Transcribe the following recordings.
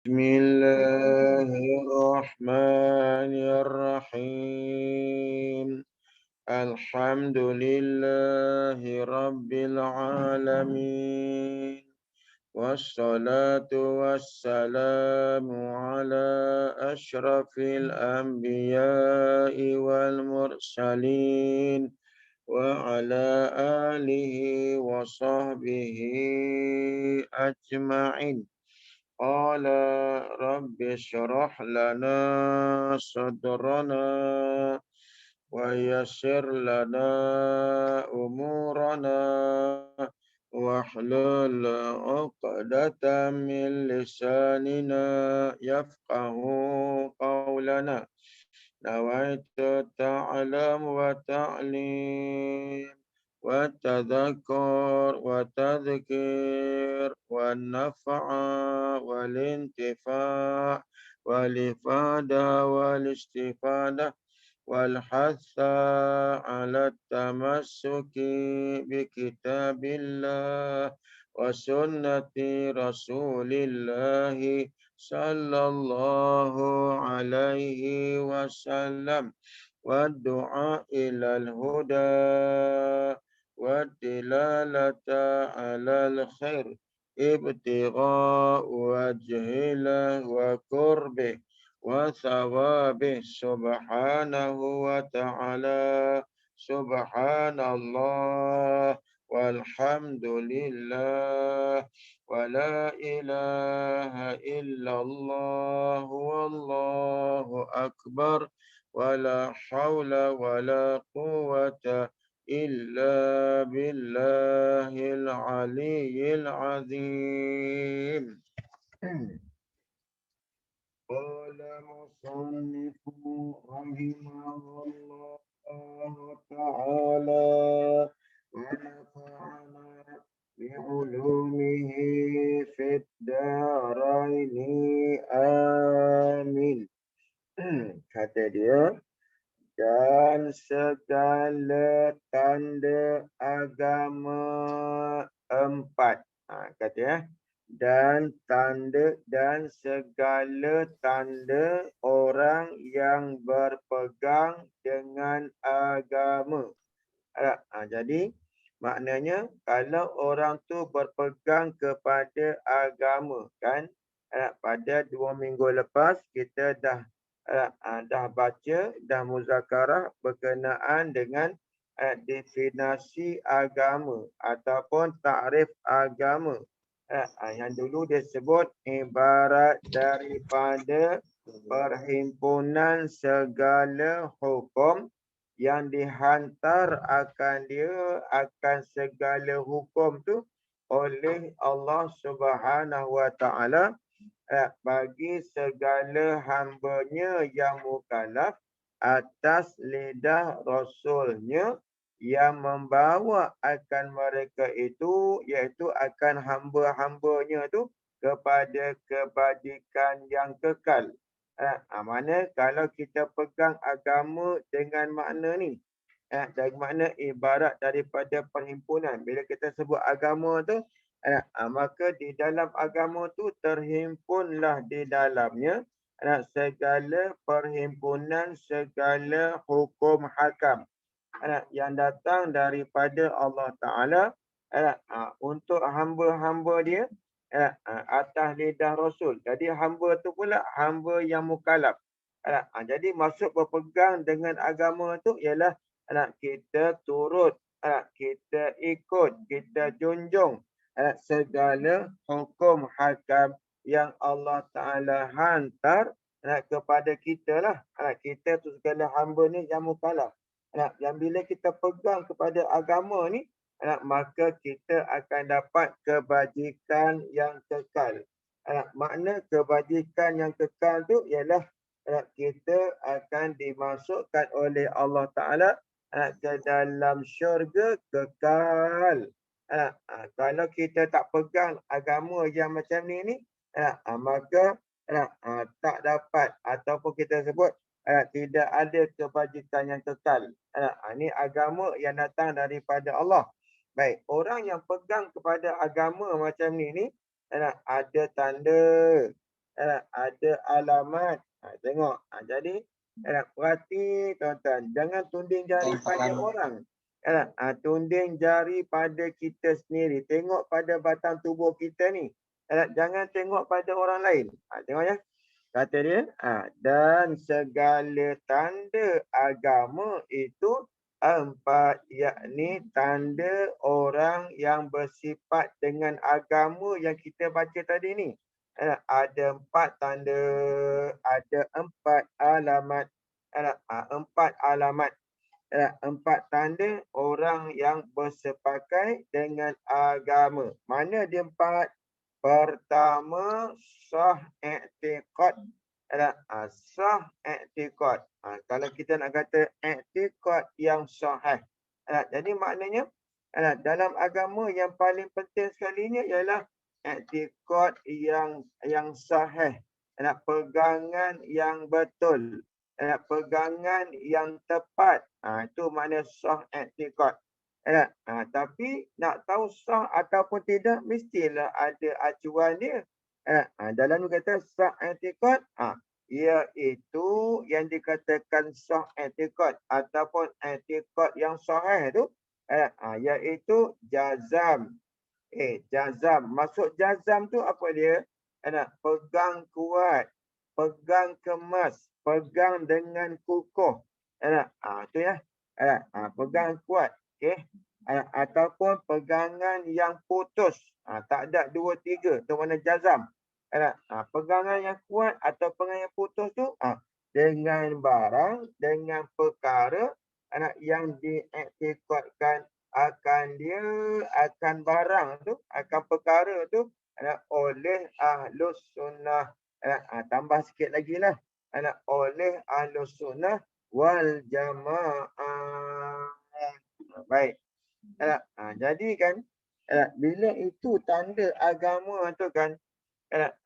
Bismillahirrahmanirrahim. Alhamdulillahi rabbil alamin. Wassalatu wassalamu ala ashrafil anbiya'i wal mursalin wa ala alihi wa sahbihi ajma'in. Qala rabbi syrah lana sadrana wa yassir lana umurana wahlul 'uqdatam min lisanina yafqahu qawlana. Nawaitu ta'lam wa ta'lim wa tadhakkur wa tadhkir wa nafa'a wal intifa' wal ifada wal istifada wal hatha ala tamassuki bi kitabillah wa sunnati rasulillahi sallallahu alaihi wasallam wa du'a ilal huda wa dilalata alal khair ibtigha wajhilah wa qurbih wa thawabih subhanahu wa ta'ala. Subhanallah walhamdulillah wa la ilaha illallah wallahu akbar wa la hawla wa la quwwata illa billahil aliyyil azim. Qala musannifu rahimahullah ta'ala wa nafa'ana bi'ulumihi fid daraini amin. Kata dia, dan segala tanda agama empat. Kata ya, dan segala tanda orang yang berpegang dengan agama. Jadi maknanya kalau orang tu berpegang kepada agama kan, pada 2 minggu lepas kita dah baca dah muzakarah berkenaan dengan definisi agama ataupun takrif agama. Yang dulu dia sebut ibarat daripada perhimpunan segala hukum yang dihantar akan segala hukum tu oleh Allah Subhanahu wa taala bagi segala hamba-Nya yang mukallaf atas lidah Rasul-Nya yang membawa akan mereka itu, iaitu akan hamba-hamba-Nya tu kepada kebajikan yang kekal. Mana kalau kita pegang agama dengan makna ni, dari makna ibarat daripada perhimpunan. Bila kita sebut agama tu, maka di dalam agama tu terhimpunlah di dalamnya segala perhimpunan, segala hukum hakam yang datang daripada Allah Ta'ala untuk hamba-hamba dia atas lidah Rasul. Jadi hamba tu pula hamba yang mukallaf. Jadi maksud berpegang dengan agama tu ialah kita turut, kita ikut, kita junjung segala hukum hakam yang Allah Ta'ala hantar kepada kita lah. Kita tu segala hamba ni yang mukallaf. Yang bila kita pegang kepada agama ni, maka kita akan dapat kebajikan yang kekal. Makna kebajikan yang kekal tu ialah kita akan dimasukkan oleh Allah Ta'ala ke dalam syurga kekal. Kalau kita tak pegang agama yang macam ni, maka tak dapat ataupun kita sebut tidak ada kebajikan yang kekal. Ini agama yang datang daripada Allah. Baik, orang yang pegang kepada agama macam ni ada tanda. Ada alamat. Tengok. Jadi perhati tuan-tuan. Jangan tunding jari pada orang. Tunding jari pada kita sendiri. Tengok pada batang tubuh kita ni. Jangan tengok pada orang lain. Tengok ya. Kata dia, dan segala tanda agama itu empat, yakni tanda orang yang bersifat dengan agama yang kita baca tadi ni. Ada empat tanda, ada empat alamat. Empat alamat. Empat tanda orang yang bersepakai dengan agama. Mana dia empat? Pertama, sah i'tiqad. Sah i'tiqad. Kalau kita nak kata i'tiqad yang sahih. Jadi maknanya dalam agama yang paling penting sekalinya ialah i'tiqad yang sahih. Pegangan yang betul. Pegangan yang tepat. Itu makna sah i'tiqad. Tapi nak tahu sah ataupun tidak, mestilah ada acuan dia. Dalam kata sah i'tiqad, iaitu yang dikatakan sah i'tiqad ataupun i'tiqad yang sahih tu, iaitu jazam. Jazam. Maksud jazam tu apa dia? Pegang kuat, pegang kemas, pegang dengan kukuh. Itu ya. Pegang kuat. Okey. Ataupun pegangan yang putus. Tak ada 2, 3. Itu mana jazam. Pegangan yang kuat atau pegangan yang putus tu dengan barang, dengan perkara yang diiktikadkan akan dia, akan barang tu, akan perkara tu oleh Ahlus Sunnah. Tambah sikit lagi lah. Oleh Ahlus Sunnah wal Jamaah. Baik. Jadi kan bila itu tanda agama tu kan,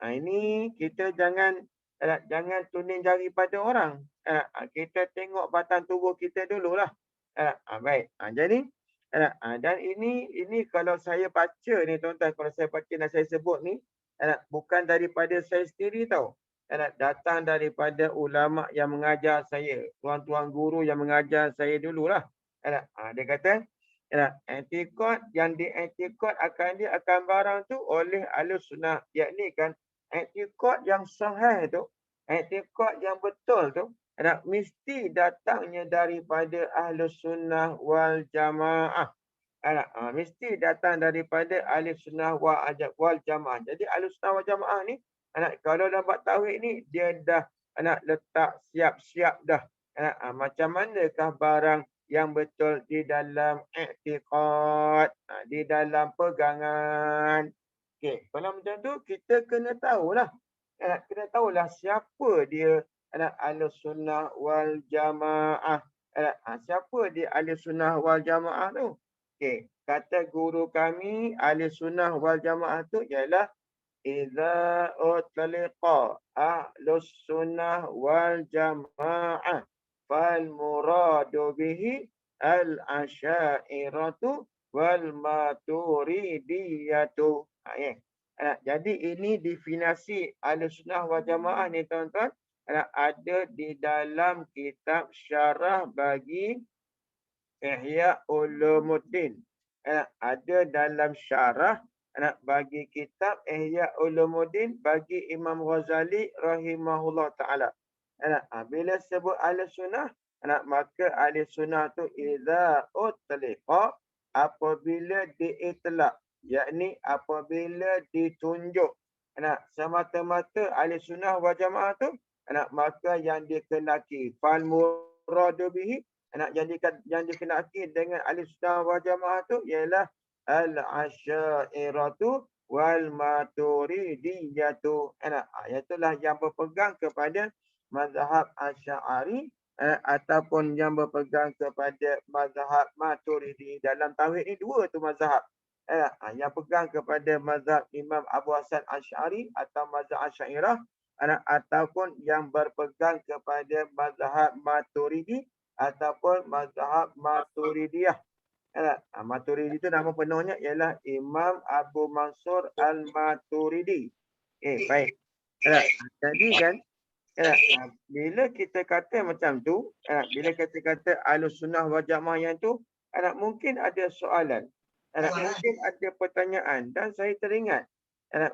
ini kita jangan tuning jari pada orang. Kita tengok batang tubuh kita dululah. Baik. Jadi dan ini kalau saya baca ni tuan-tuan, kalau saya baca dan saya sebut ni bukan daripada saya sendiri tau. Datang daripada ulama yang mengajar saya, tuan-tuan guru yang mengajar saya dululah. Dia kata i'tiqad yang diiktikad akan barang tu oleh Ahlus Sunnah, yakni kan i'tiqad yang sahih tu, i'tiqad yang betul tu mesti datangnya daripada Ahlus Sunnah wal Jamaah. Mesti datang daripada Ahlus Sunnah wal Jamaah. Jadi Ahlus Sunnah wal Jamaah ni kalau dah buat tauhid ni dia dah letak siap-siap dah. Macam manakah barang yang betul di dalam i'tiqad, di dalam pegangan. Okey, kalau macam tu kita kena tahulah. Kena tahulah siapa dia Ahlus Sunnah wal Jamaah. Siapa dia Ahlus Sunnah wal Jamaah tu? Okey, kata guru kami Ahlus Sunnah wal Jamaah tu ialah idza utliqa Ahlus Sunnah wal Jamaah fal muradu bihi al asyairatu wal maturidiyatu. Jadi ini definisi Ahlussunnah wal Jamaah ni tuan-tuan, ada di dalam kitab syarah bagi Ihya Ulumuddin. Ada dalam syarah bagi kitab Ihya Ulumuddin bagi Imam Ghazali rahimahullah taala. Bila sebut Ahlussunnah, maka Ahlussunnah tu idza utliqa, apabila diitlaq, yakni apabila ditunjuk semata-mata Ahlussunnah wal Jamaah tu, maka yang dikenaki fal muradu bihi, yang dikenaki dengan Ahlussunnah wal Jamaah tu ialah al-asyairatu wal maturidiyatu. Itulah yang berpegang kepada mazhab Asy'ari ataupun yang berpegang kepada mazhab Maturidi. Dalam tauhid ni dua tu mazhab. Yang pegang kepada mazhab Imam Abu Hasan Asy'ari atau mazhab Asy'ariyah, ataupun yang berpegang kepada mazhab Maturidi ataupun mazhab Maturidiyah. Maturidi itu nama penuhnya ialah Imam Abu Mansur Al-Maturidi. Baik. Jadi kan, bila kita kata macam tu, bila kita kata Ahlussunnah wal Jamaah yang tu, mungkin ada soalan. Mungkin ada pertanyaan dan saya teringat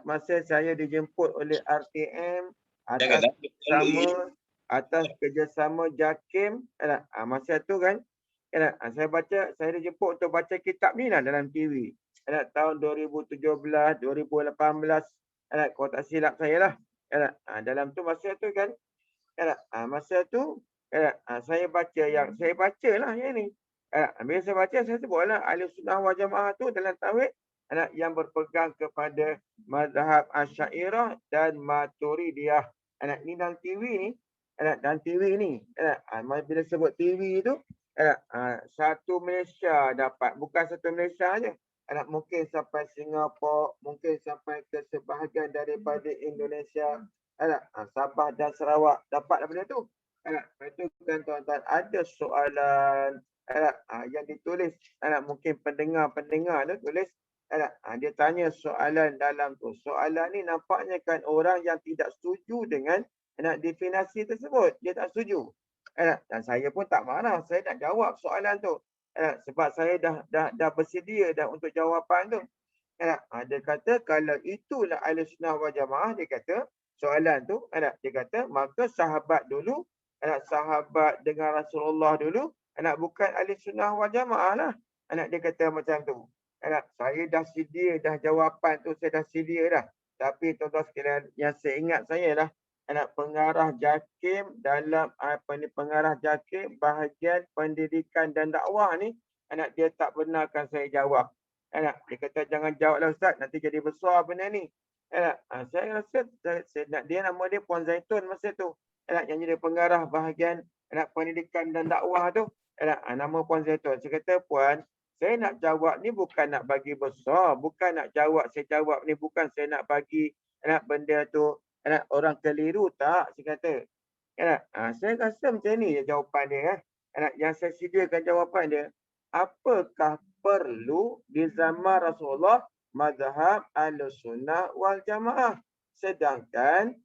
masa saya dijemput oleh RTM atas kerjasama JAKIM, masa tu kan, saya dijemput untuk baca kitab ni lah dalam TV. Tahun 2017, 2018, kalau tak silap saya lah. Dalam tu masa tu kan, masa tu saya baca lah yang ni. Bila saya baca, saya sebutlah Ahlussunnah wal Jamaah tu dalam tauhid yang berpegang kepada mazhab Asy'ariyah dan Maturidiyah. Ni dalam TV ni, dalam TV ni, bila sebut TV tu, satu Malaysia dapat, bukan satu Malaysia aja. Mungkin sampai Singapura, mungkin sampai ke sebahagian daripada Indonesia, Sabah dan Sarawak dapat benda tu. Lepas tu kan tuan-tuan, ada soalan yang ditulis, mungkin pendengar tu tulis, dia tanya soalan dalam tu. Soalan ni nampaknya kan orang yang tidak setuju dengan definisi tersebut. Dia tak setuju. Dan saya pun tak marah, saya nak jawab soalan tu. Sebab saya dah bersedia dah untuk jawapan tu. Dia kata kalau itulah Ahlussunnah wal Jamaah, dia kata soalan tu, dia kata maka sahabat dulu, sahabat dengan Rasulullah dulu, bukan Ahlussunnah wal Jamaah lah. Dia kata macam tu. Saya dah sedia dah jawapan tu, saya dah sedia dah. Tapi tuan-tuan sekalian, yang saya ingat saya lah, pengarah JAKIM dalam pengarah JAKIM bahagian pendidikan dan dakwah ni, dia tak benarkan saya jawab. Dia kata jangan jawablah Ustaz, nanti jadi besar benda ni. Saya rasa dia nama dia Puan Zaitun masa tu. Yang jadi pengarah bahagian pendidikan dan dakwah tu. Nama Puan Zaitun. Saya kata Puan, saya nak jawab ni bukan nak bagi besar, bukan nak jawab saya jawab ni bukan saya nak bagi benda tu orang keliru, tak, saya kata. Saya rasa macam ni jawapan dia. Yang saya sediakan jawapan dia, apakah perlu di zaman Rasulullah mazhab Ahlussunnah wal Jamaah, sedangkan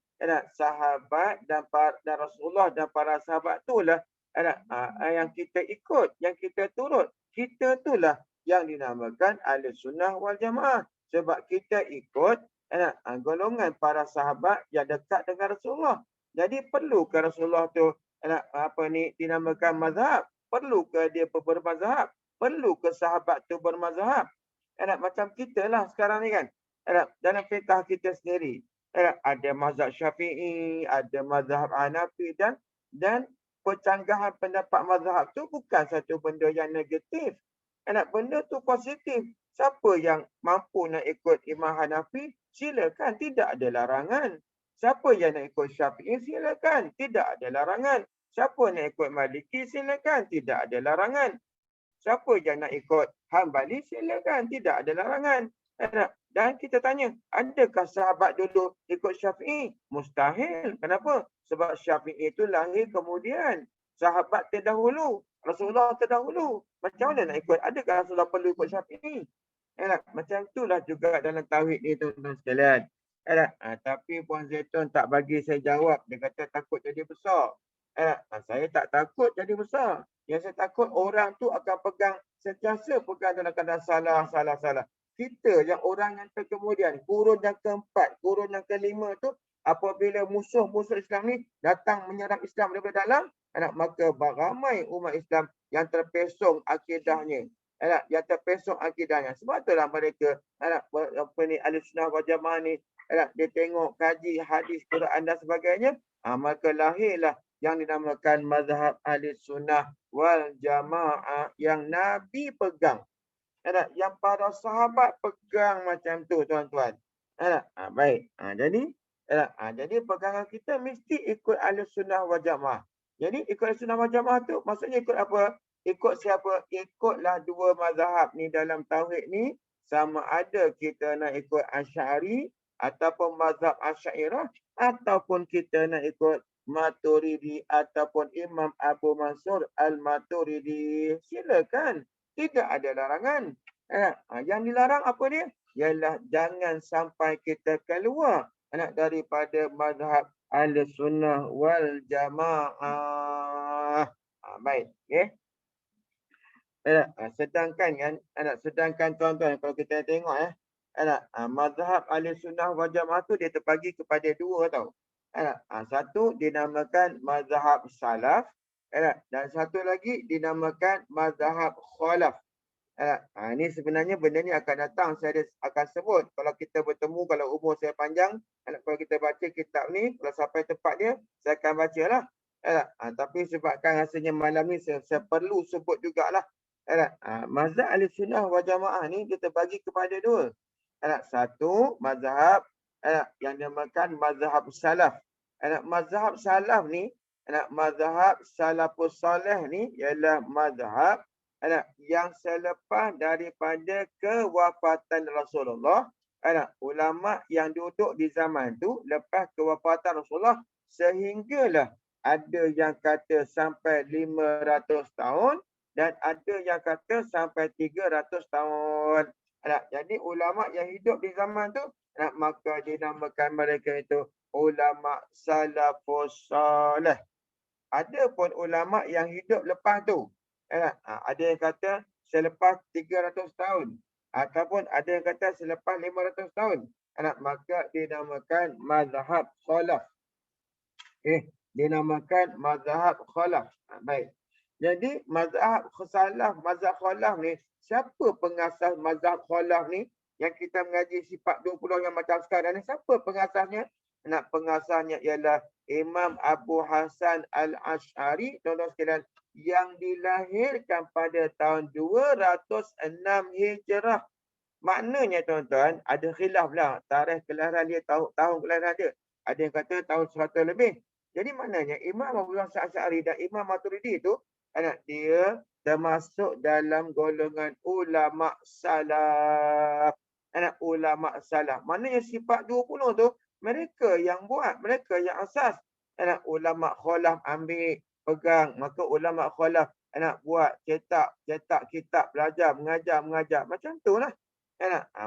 sahabat dan Rasulullah dan para sahabat itulah yang kita ikut, yang kita turut. Kita itulah yang dinamakan Ahlussunnah wal Jamaah, sebab kita ikut golongan para sahabat yang dekat dengan Rasulullah. Jadi perlukah Rasulullah tu dinamakan mazhab? Perlukah dia bermazhab? Perlu ke sahabat tu bermazhab? Macam kita lah sekarang ni kan. Dalam fiqh kita sendiri. Ada mazhab Syafi'i, ada mazhab Hanafi dan pencanggahan pendapat mazhab tu bukan satu benda yang negatif. Benda tu positif. Siapa yang mampu nak ikut Imam Hanafi, silakan, tidak ada larangan. Siapa yang nak ikut Syafi'i, silakan, tidak ada larangan. Siapa nak ikut Maliki, silakan, tidak ada larangan. Siapa yang nak ikut Hambali, silakan, tidak ada larangan. Dan kita tanya, adakah sahabat dulu ikut Syafi'i? Mustahil. Kenapa? Sebab Syafi'i itu lahir kemudian. Sahabat terdahulu. Rasulullah terdahulu. Macam mana nak ikut? Adakah Rasulullah perlu ikut Syafi'i? Macam itulah juga dalam tauhid ni, tuan-tuan sekalian. Tapi Puan Zaitun tak bagi saya jawab. Dia kata takut jadi besar. Saya tak takut jadi besar. Yang saya takut orang tu akan pegang, sentiasa pegang dalam keadaan salah. Kita yang orang yang kemudian, kurun yang keempat, kurun yang kelima tu, apabila musuh-musuh Islam ni datang menyerang Islam daripada dalam, maka ramai umat Islam yang terpesong akidahnya. Yang terpesong akidahnya. Sebab itulah mereka, Ahlussunnah wal Jamaah ni, dia tengok kaji hadis Quran dan sebagainya, maka lahirlah yang dinamakan mazhab Ahlussunnah wal Jamaah yang Nabi pegang. Yang para sahabat pegang macam tu, tuan-tuan. Baik. Jadi pegangan kita mesti ikut Ahlussunnah wal Jamaah. Jadi ikut Ahlussunnah wal Jamaah tu maksudnya ikut apa? Ikut siapa? Ikutlah dua mazhab ni dalam tauhid ni, sama ada kita nak ikut Asy'ari ataupun mazhab Asy'ariyah, ataupun kita nak ikut Maturidi ataupun Imam Abu Mansur Al-Maturidi. Silakan. Tidak ada larangan. Yang dilarang apa dia? Ialah jangan sampai kita keluar daripada mazhab Ahlussunnah wal Jamaah. Baik, okey. Sedangkan tuan-tuan kalau kita tengok mazhab Ahlussunnah wal Jamaah tu dia terbagi kepada dua tau. Satu dinamakan mazhab salaf, dan satu lagi dinamakan mazhab khalaf. Ini sebenarnya benda ni akan datang, saya akan sebut kalau kita bertemu, kalau umur saya panjang, kalau kita baca kitab ni, kalau sampai tempat dia, saya akan bacalah. Tapi sebabkan rasanya malam ni saya perlu sebut jugalah. Mazhab Ahlussunnah wal Jamaah ni dia terbagi kepada dua. Satu mazhab yang dinamakan mazhab salaf. Mazhab salaf ni, mazhab salafus salih ni ialah mazhab yang selepas daripada kewafatan Rasulullah, ulama yang duduk di zaman tu lepas kewafatan Rasulullah, sehinggalah ada yang kata sampai 500 tahun dan ada yang kata sampai 300 tahun. Jadi ulama yang hidup di zaman tu, maka dinamakan mereka itu ulama salafus salih. Ada pun ulama yang hidup lepas tu, ada yang kata selepas 300 tahun ataupun ada yang kata selepas 500 tahun, maka dinamakan mazhab khalaf. Dinamakan mazhab khalaf. Baik. Jadi mazhab salaf, mazhab khalaf ni, siapa pengasas mazhab khalaf ni? Yang kita mengaji sifat 20 yang macam sekarang ni, siapa pengasasnya? Pengasasnya ialah Imam Abu Hasan Al-Ash'ari, tuan-tuan sekalian, yang dilahirkan pada tahun 206 Hijrah. Maknanya tuan-tuan, ada khilaf lah tarikh kelahiran dia, tahun kelahiran dia. Ada yang kata tahun 100 lebih. Jadi maknanya Imam Abu Hasan Al-Ash'ari dan Imam Maturidi tu, dia termasuk dalam golongan ulama salaf. Ulama salaf. Maknanya sifat 20 tu, mereka yang buat, mereka yang asas. Ulama khalaf ambil, pegang. Maka ulama khalaf buat, cetak kitab, belajar, mengajar. Macam tu lah.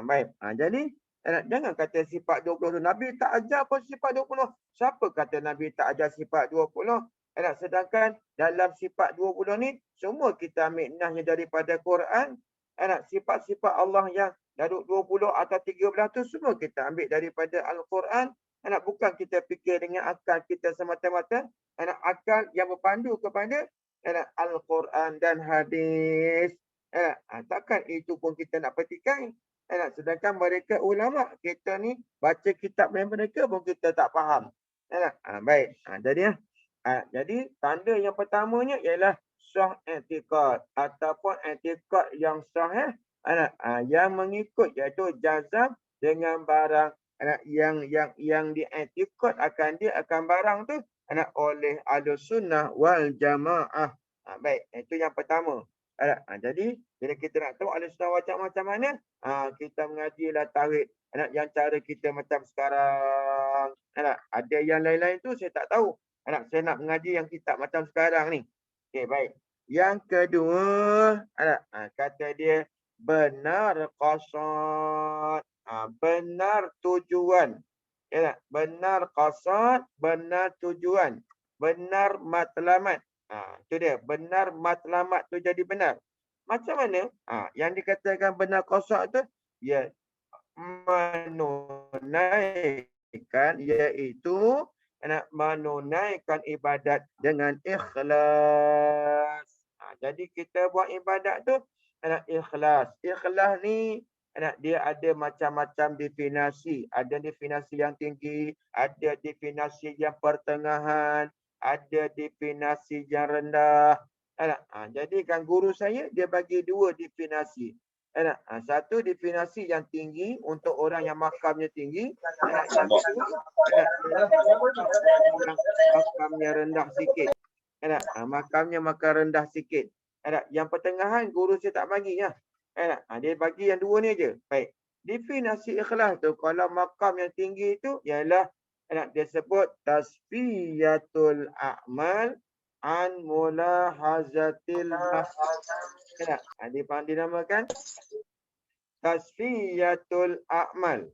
Baik. Jadi, jangan kata sifat 20 tu. Nabi tak ajar pun sifat 20. Siapa kata Nabi tak ajar sifat 20? Sedangkan dalam sifat 20 ni, semua kita ambil nahnya daripada Quran. Sifat-sifat Allah yang dari 20 atau 13 tu semua kita ambil daripada Al-Quran. Bukan kita fikir dengan akal kita semata-mata. Akal yang berpandu kepada Al-Quran dan hadis. Takkan itu pun kita nak petikai. Sedangkan mereka ulama, kita ni baca kitab mereka pun kita tak faham. Baik. Jadi tanda yang pertamanya ialah sah i'tiqad ataupun i'tiqad yang sahih, yang mengikut iaitu jazam dengan barang yang diiktikad akan dia akan barang tu oleh Ahlussunnah wal Jamaah. Baik, itu yang pertama. Jadi bila kita nak tahu Ahlussunnah wal Jamaah macam mana, kita mengajilah tauhid yang cara kita macam sekarang. Ada yang lain-lain tu saya tak tahu. Saya nak mengaji yang kitab macam sekarang ni. Okey, baik. Yang kedua, kata dia benar qasad. Benar tujuan. Benar qasad, benar tujuan. Benar matlamat. Itu dia. Benar matlamat tu jadi benar. Macam mana? Yang dikatakan benar qasad tu, ya, menunaikan, iaitu menunaikan ibadat dengan ikhlas. Jadi kita buat ibadat tu ikhlas. Ikhlas ni dia ada macam-macam definisi. Ada definisi yang tinggi, ada definisi yang pertengahan, ada definisi yang rendah. Jadi kan guru saya dia bagi dua definisi. Satu definisi yang tinggi untuk orang yang makamnya tinggi. Makamnya rendah sikit. Makamnya makan rendah sikit. Yang pertengahan guru saya tak bagi ya. Dia bagi yang dua ni aja. Baik. Definisi ikhlas tu kalau makam yang tinggi tu ialah dia sebut tasfiyatul a'mal an mulahazatil dinamakan tasfiyatul a'mal.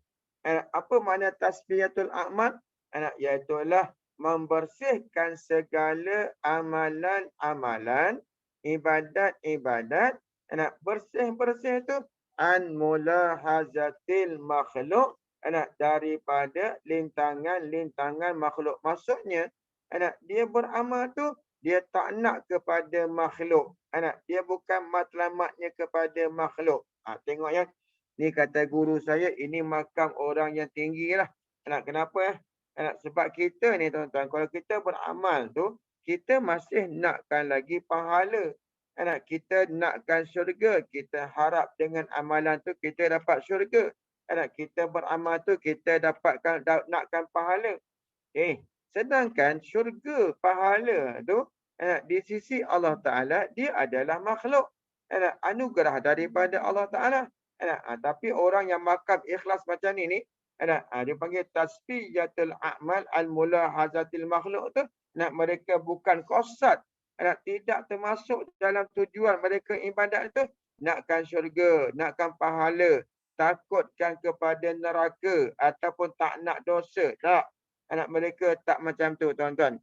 Apa makna tasfiyatul a'mal? Iaitulah membersihkan segala amalan-amalan, ibadat-ibadat. Bersih-bersih tu an mulahazatil makhluk, daripada lintangan-lintangan makhluk. Maksudnya, dia beramal tu dia tak nak kepada makhluk. Dia bukan matlamatnya kepada makhluk. Tengok ya. Ni kata guru saya, ini makam orang yang tinggi lah. Kenapa? Sebab kita ni tuan-tuan, kalau kita beramal tu, kita masih nakkan lagi pahala. Kita nakkan syurga. Kita harap dengan amalan tu kita dapat syurga. Kita beramal tu kita nakkan pahala. Sedangkan syurga, pahala tu, di sisi Allah Ta'ala, dia adalah makhluk. Anugerah daripada Allah Ta'ala. Tapi orang yang makam ikhlas macam ni, dia panggil tasfiyatul a'mal al-mulahazatil makhluk tu. Mereka bukan qasad. Tidak termasuk dalam tujuan mereka ibadat tu. Nakkan syurga, nakkan pahala, takutkan kepada neraka ataupun tak nak dosa. Tak. Mereka tak macam tu, tuan-tuan.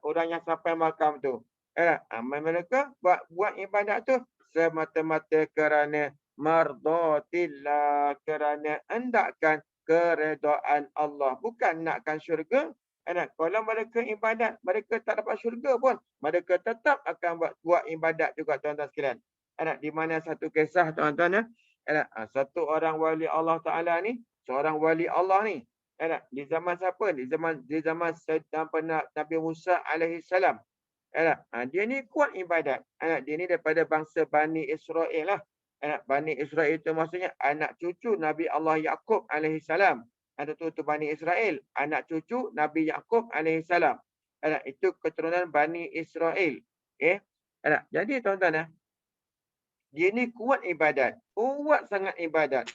Orang yang sampai makam tu. Mereka buat ibadat tu semata-mata kerana mardatillah, kerana hendakkan keredaan Allah. Bukan nakkan syurga. Kalau mereka ibadat, mereka tak dapat syurga pun. Mereka tetap akan buat ibadat juga, tuan-tuan sekalian. Di mana satu kisah, tuan-tuan. Satu orang wali Allah Ta'ala ni, seorang wali Allah ni, di zaman siapa? Di zaman Nabi Musa alaihi salam. Dia ni kuat ibadat. Dia ni daripada bangsa Bani Israel lah. Bani Israel itu maksudnya anak cucu Nabi Allah Yaqub alaihi salam. Itu Bani Israel, anak cucu Nabi Yaqub alaihi salam. Itu keturunan Bani Israel. Jadi tuan-tuan, dia ni kuat ibadat. Kuat sangat ibadat.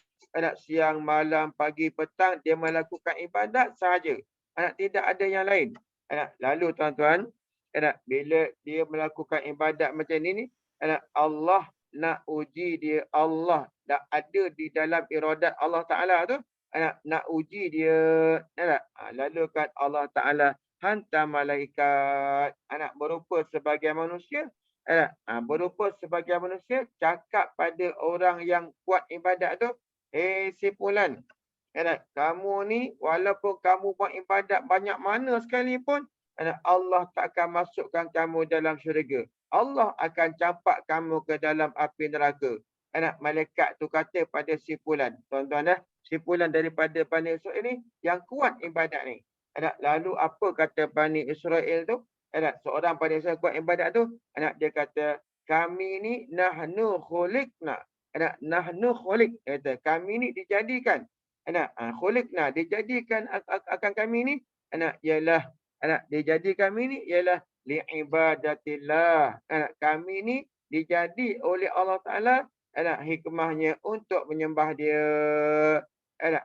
Siang, malam, pagi, petang, dia melakukan ibadat sahaja. Tidak ada yang lain. Lalu tuan-tuan, bila dia melakukan ibadat macam ni, Allah nak uji dia. Allah dah ada di dalam iradat Allah Ta'ala tu. Nak uji dia. Lalu kan Allah Ta'ala hantar malaikat. Berupa sebagai manusia. Berupa sebagai manusia, cakap pada orang yang kuat ibadat tu, si Fulan, kamu ni walaupun kamu buat ibadat banyak mana sekalipun, Allah tak akan masukkan kamu dalam syurga. Allah akan campak kamu ke dalam api neraka. Malaikat tu kata pada si Fulan. Tuan-tuan, si Fulan daripada Bani Israel ni yang kuat ibadat ni. Lalu apa kata Bani Israel tu? Seorang Bani Israel kuat ibadat tu, dia kata, kami ni nahnu khuliqna. Nahnu khuliq. Kata, kami ni dijadikan. Khuliqna, dijadikan akan kami ni, ialah, dijadikan kami ni ialah li'ibadatillah. Kami ni dijadi oleh Allah Ta'ala, hikmahnya untuk menyembah dia. Dia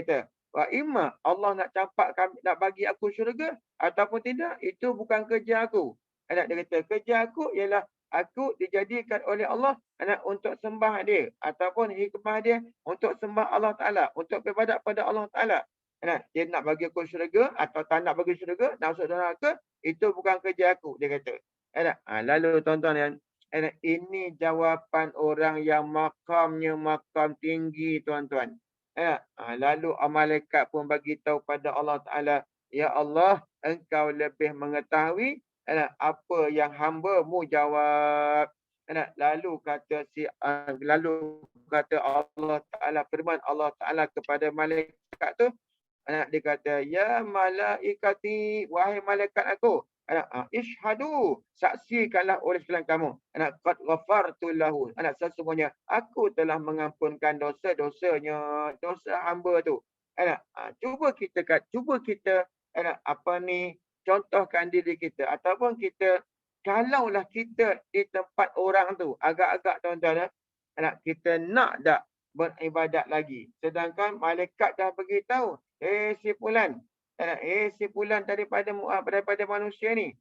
kata, wa imma Allah nak campak kami, nak bagi aku syurga ataupun tidak, itu bukan kerja aku. Dia kata, kerja aku ialah aku dijadikan oleh Allah untuk sembah dia ataupun hikmah dia untuk sembah Allah Ta'ala, untuk beribadat pada Allah Ta'ala. Dia nak bagi aku syurga atau tak nak bagi syurga, nak masuk neraka, itu bukan kerja aku, dia kata. Lalu tuan-tuan yang ini jawapan orang yang makamnya makam tinggi, tuan-tuan. Lalu malaikat pun bagi tahu pada Allah Ta'ala, ya Allah, engkau lebih mengetahui apa yang hamba-Mu jawab. Lalu kata Allah Ta'ala, firman Allah Ta'ala kepada malaikat tu, dia kata, ya malaikati, wahai malaikat aku, ishhadu, saksikanlah oleh sekalian kamu, qad ghafartu lahu, sesungguhnya aku telah mengampunkan dosa-dosanya, dosa hamba tu. Cuba kita contohkan diri kita, ataupun kita, kalaulah kita di tempat orang tu, agak-agak tuan-tuan, kita nak tak beribadat lagi, sedangkan malaikat dah beritahu, si Fulan, si Fulan daripada manusia ni,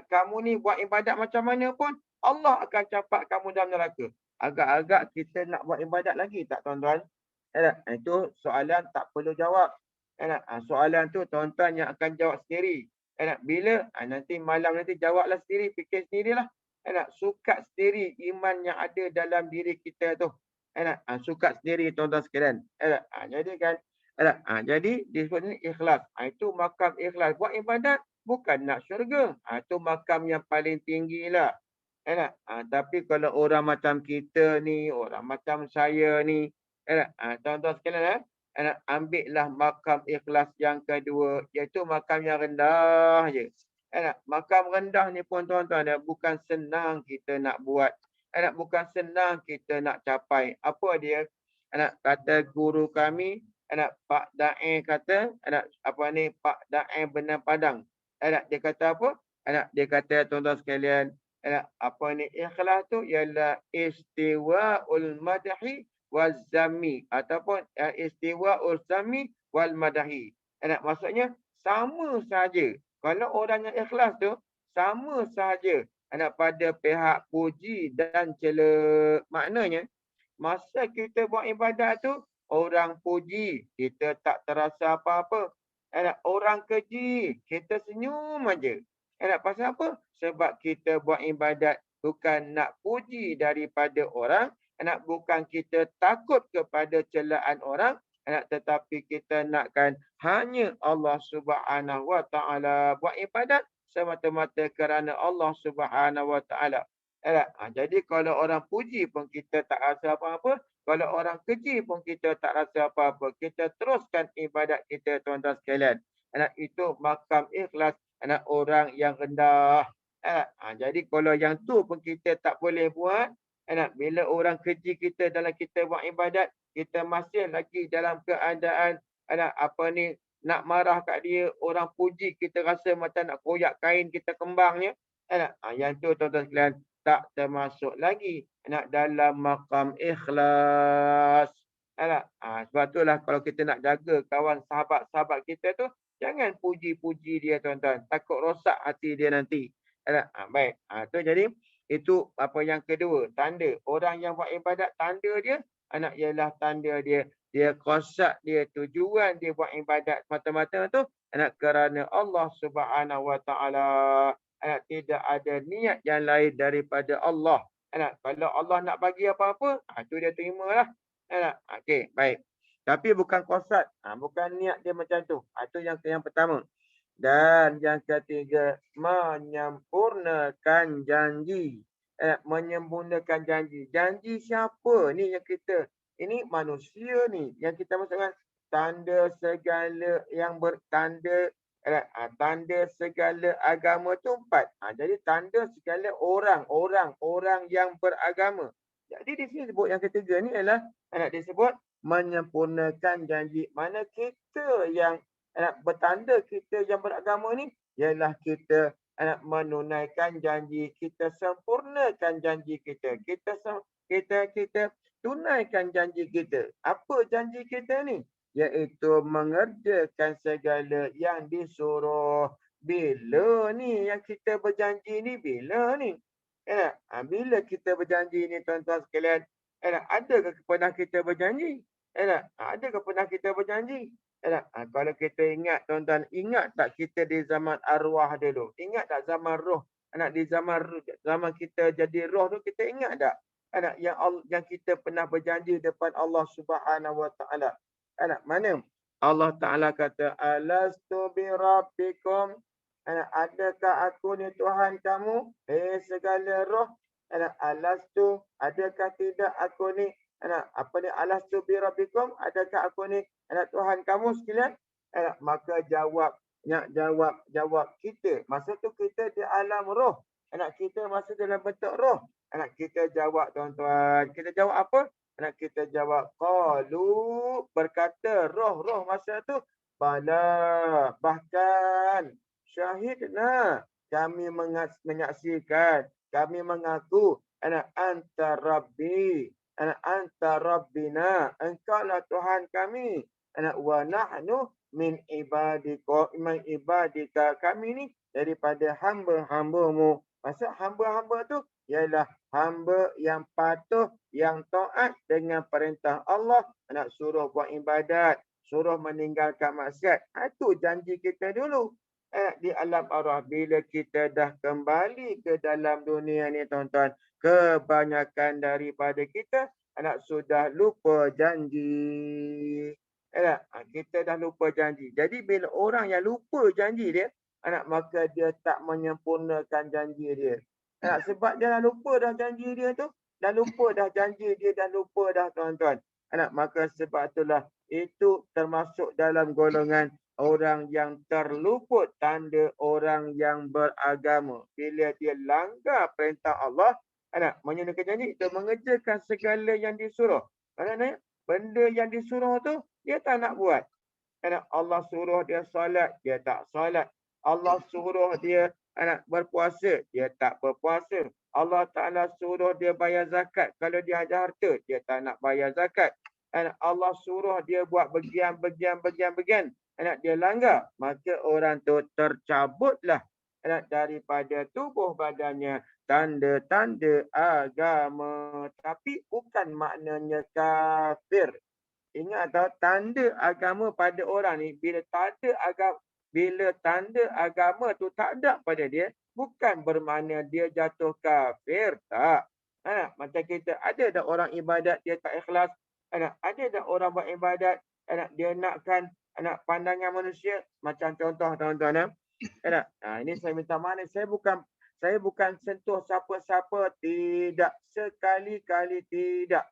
kamu ni buat ibadat macam mana pun, Allah akan campak kamu dalam neraka. Agak-agak kita nak buat ibadat lagi tak, tuan-tuan? Itu soalan tak perlu jawab. Soalan tu tuan-tuan yang akan jawab sendiri. Bila? Nanti malam nanti jawablah sendiri, fikir sendirilah. Sukat sendiri iman yang ada dalam diri kita tu. Sukat sendiri tuan-tuan sekalian. Jadi kan, jadi disebut ni ikhlas. Itu makam ikhlas. Buat ibadat bukan nak syurga. Itu makam yang paling tinggi lah. Tapi kalau orang macam kita ni, orang macam saya ni, tuan-tuan sekalian, ambillah makam ikhlas yang kedua, iaitu makam yang rendah je. Makam rendah ni pun tuan-tuan, bukan senang kita nak buat. Bukan senang kita nak capai. Apa dia? Kata guru kami, Pak Da'i kata, Pak Da'i Benar Padang. Dia kata apa? Dia kata tuan-tuan sekalian, ikhlas tu ialah istiwa'ul madhi wazami ataupun istiwa'ul zami wal madahi. Maksudnya sama saja. Kalau orang yang ikhlas tu sama saja pada pihak puji dan cela. Maknanya masa kita buat ibadat tu orang puji kita tak terasa apa-apa. Orang keji kita senyum aja. Pasal apa? Sebab kita buat ibadat bukan nak puji daripada orang, bukan kita takut kepada celaan orang, tetapi kita nakkan hanya Allah Subhanahu Wa Taala, buat ibadat semata-mata kerana Allah Subhanahu Wa Taala. Jadi kalau orang puji pun kita tak rasa apa-apa, kalau orang keji pun kita tak rasa apa-apa. Kita teruskan ibadat kita tuan-tuan sekalian. Itu makam ikhlas orang yang rendah. Jadi kalau yang tu pun kita tak boleh buat, bila orang keji kita dalam kita buat ibadat, kita masih lagi dalam keadaan nak marah kat dia, orang puji kita rasa macam nak koyak kain kita kembangnya. Yang tu tuan-tuan sekalian tak termasuk lagi dalam makam ikhlas. Sebab itulah kalau kita nak jaga kawan sahabat-sahabat kita tu, jangan puji-puji dia tuan-tuan. Takut rosak hati dia nanti. Baik. Tu jadi itu apa yang kedua. Tanda. Orang yang buat ibadat, tanda dia ialah tanda dia. Dia kosak dia, tujuan dia buat ibadat semata-mata tu kerana Allah Subhanahu Wa Taala. Tidak ada niat yang lain daripada Allah. Kalau Allah nak bagi apa-apa, tu dia terimalah. Okey, baik. Tapi bukan qasad, bukan niat dia macam tu. Itu yang pertama. Dan yang ketiga, menyempurnakan janji. Menyempurnakan janji. Janji siapa ni yang kita? Ini manusia ni yang kita maksudkan tanda segala yang bertanda, tanda segala agama tu 4. Jadi tanda segala orang yang beragama. Jadi di sini sebut yang ketiga ni ialah disebut menyempurnakan janji. Mana kita yang bertanda kita yang beragama ni ialah kita menunaikan janji, kita sempurnakan janji kita. Kita tunaikan janji kita. Apa janji kita ni? Iaitu mengerjakan segala yang disuruh. Bila ni yang kita berjanji ni? Bila ni? Bila kita berjanji ni tuan-tuan sekalian? Adakah pernah kita berjanji? Adakah pernah kita berjanji? Kalau kita ingat tuan-tuan, ingat tak kita di zaman arwah dulu? Ingat tak zaman roh? Di zaman kita jadi roh tu kita ingat tak? Yang kita pernah berjanji depan Allah Subhanahu Wa Taala. Mana? Allah Taala kata, alastu bi rabbikum? Adakah aku ni Tuhan kamu? Segala roh. Alastu, adakah tidak aku ni alastu bi rabbikum? Adakah aku ni Tuhan kamu sekalian? Maka jawab kita. Masa tu kita di alam roh. Kita masih dalam bentuk roh. Kita jawab tuan-tuan. Kita jawab apa? Kita jawab qalu, berkata roh-roh masa tu, bala, bahkan syahidna, kami menyaksikan, kami mengaku anta rabbi, anta rabbina, engkaulah Tuhan kami, wa nahnu min ibadika, kami ni daripada hamba-hambamu. Maksud hamba-hamba tu ialah hamba yang patuh, yang taat dengan perintah Allah, nak suruh buat ibadat, suruh meninggalkan maksiat. Itu janji kita dulu. Di alam arwah bila kita dah kembali ke dalam dunia ni tuan-tuan, kebanyakan daripada kita anak sudah lupa janji. Kita dah lupa janji. Jadi bila orang yang lupa janji dia, maka dia tak menyempurnakan janji dia. Sebab dia dah lupa dah janji dia tu, dah lupa dah janji dia, dah lupa dah tuan-tuan. Maka sebab itulah itu termasuk dalam golongan orang yang terluput tanda orang yang beragama. Bila dia langgar perintah Allah, menunaikan janji itu mengerjakan segala yang disuruh. Benda yang disuruh tu dia tak nak buat. Allah suruh dia solat, dia tak solat. Allah suruh dia berpuasa, dia tak berpuasa. Allah Ta'ala suruh dia bayar zakat. Kalau dia ada harta, dia tak nak bayar zakat. Allah suruh dia buat bagian. Dia langgar. Maka orang tu tercabutlah daripada tubuh badannya tanda-tanda agama. Tapi bukan maknanya kafir. Ingat tahu, tanda agama pada orang ni, bila tanda agama tu tak ada pada dia, bukan bermakna dia jatuh kafir, tak. Macam kita, ada dah orang ibadat dia tak ikhlas, ada dah orang buat ibadat, dia nakkan pandangan manusia, macam contoh tuan-tuan. Ini saya minta maaf, saya bukan sentuh siapa-siapa, tidak, sekali-kali tidak.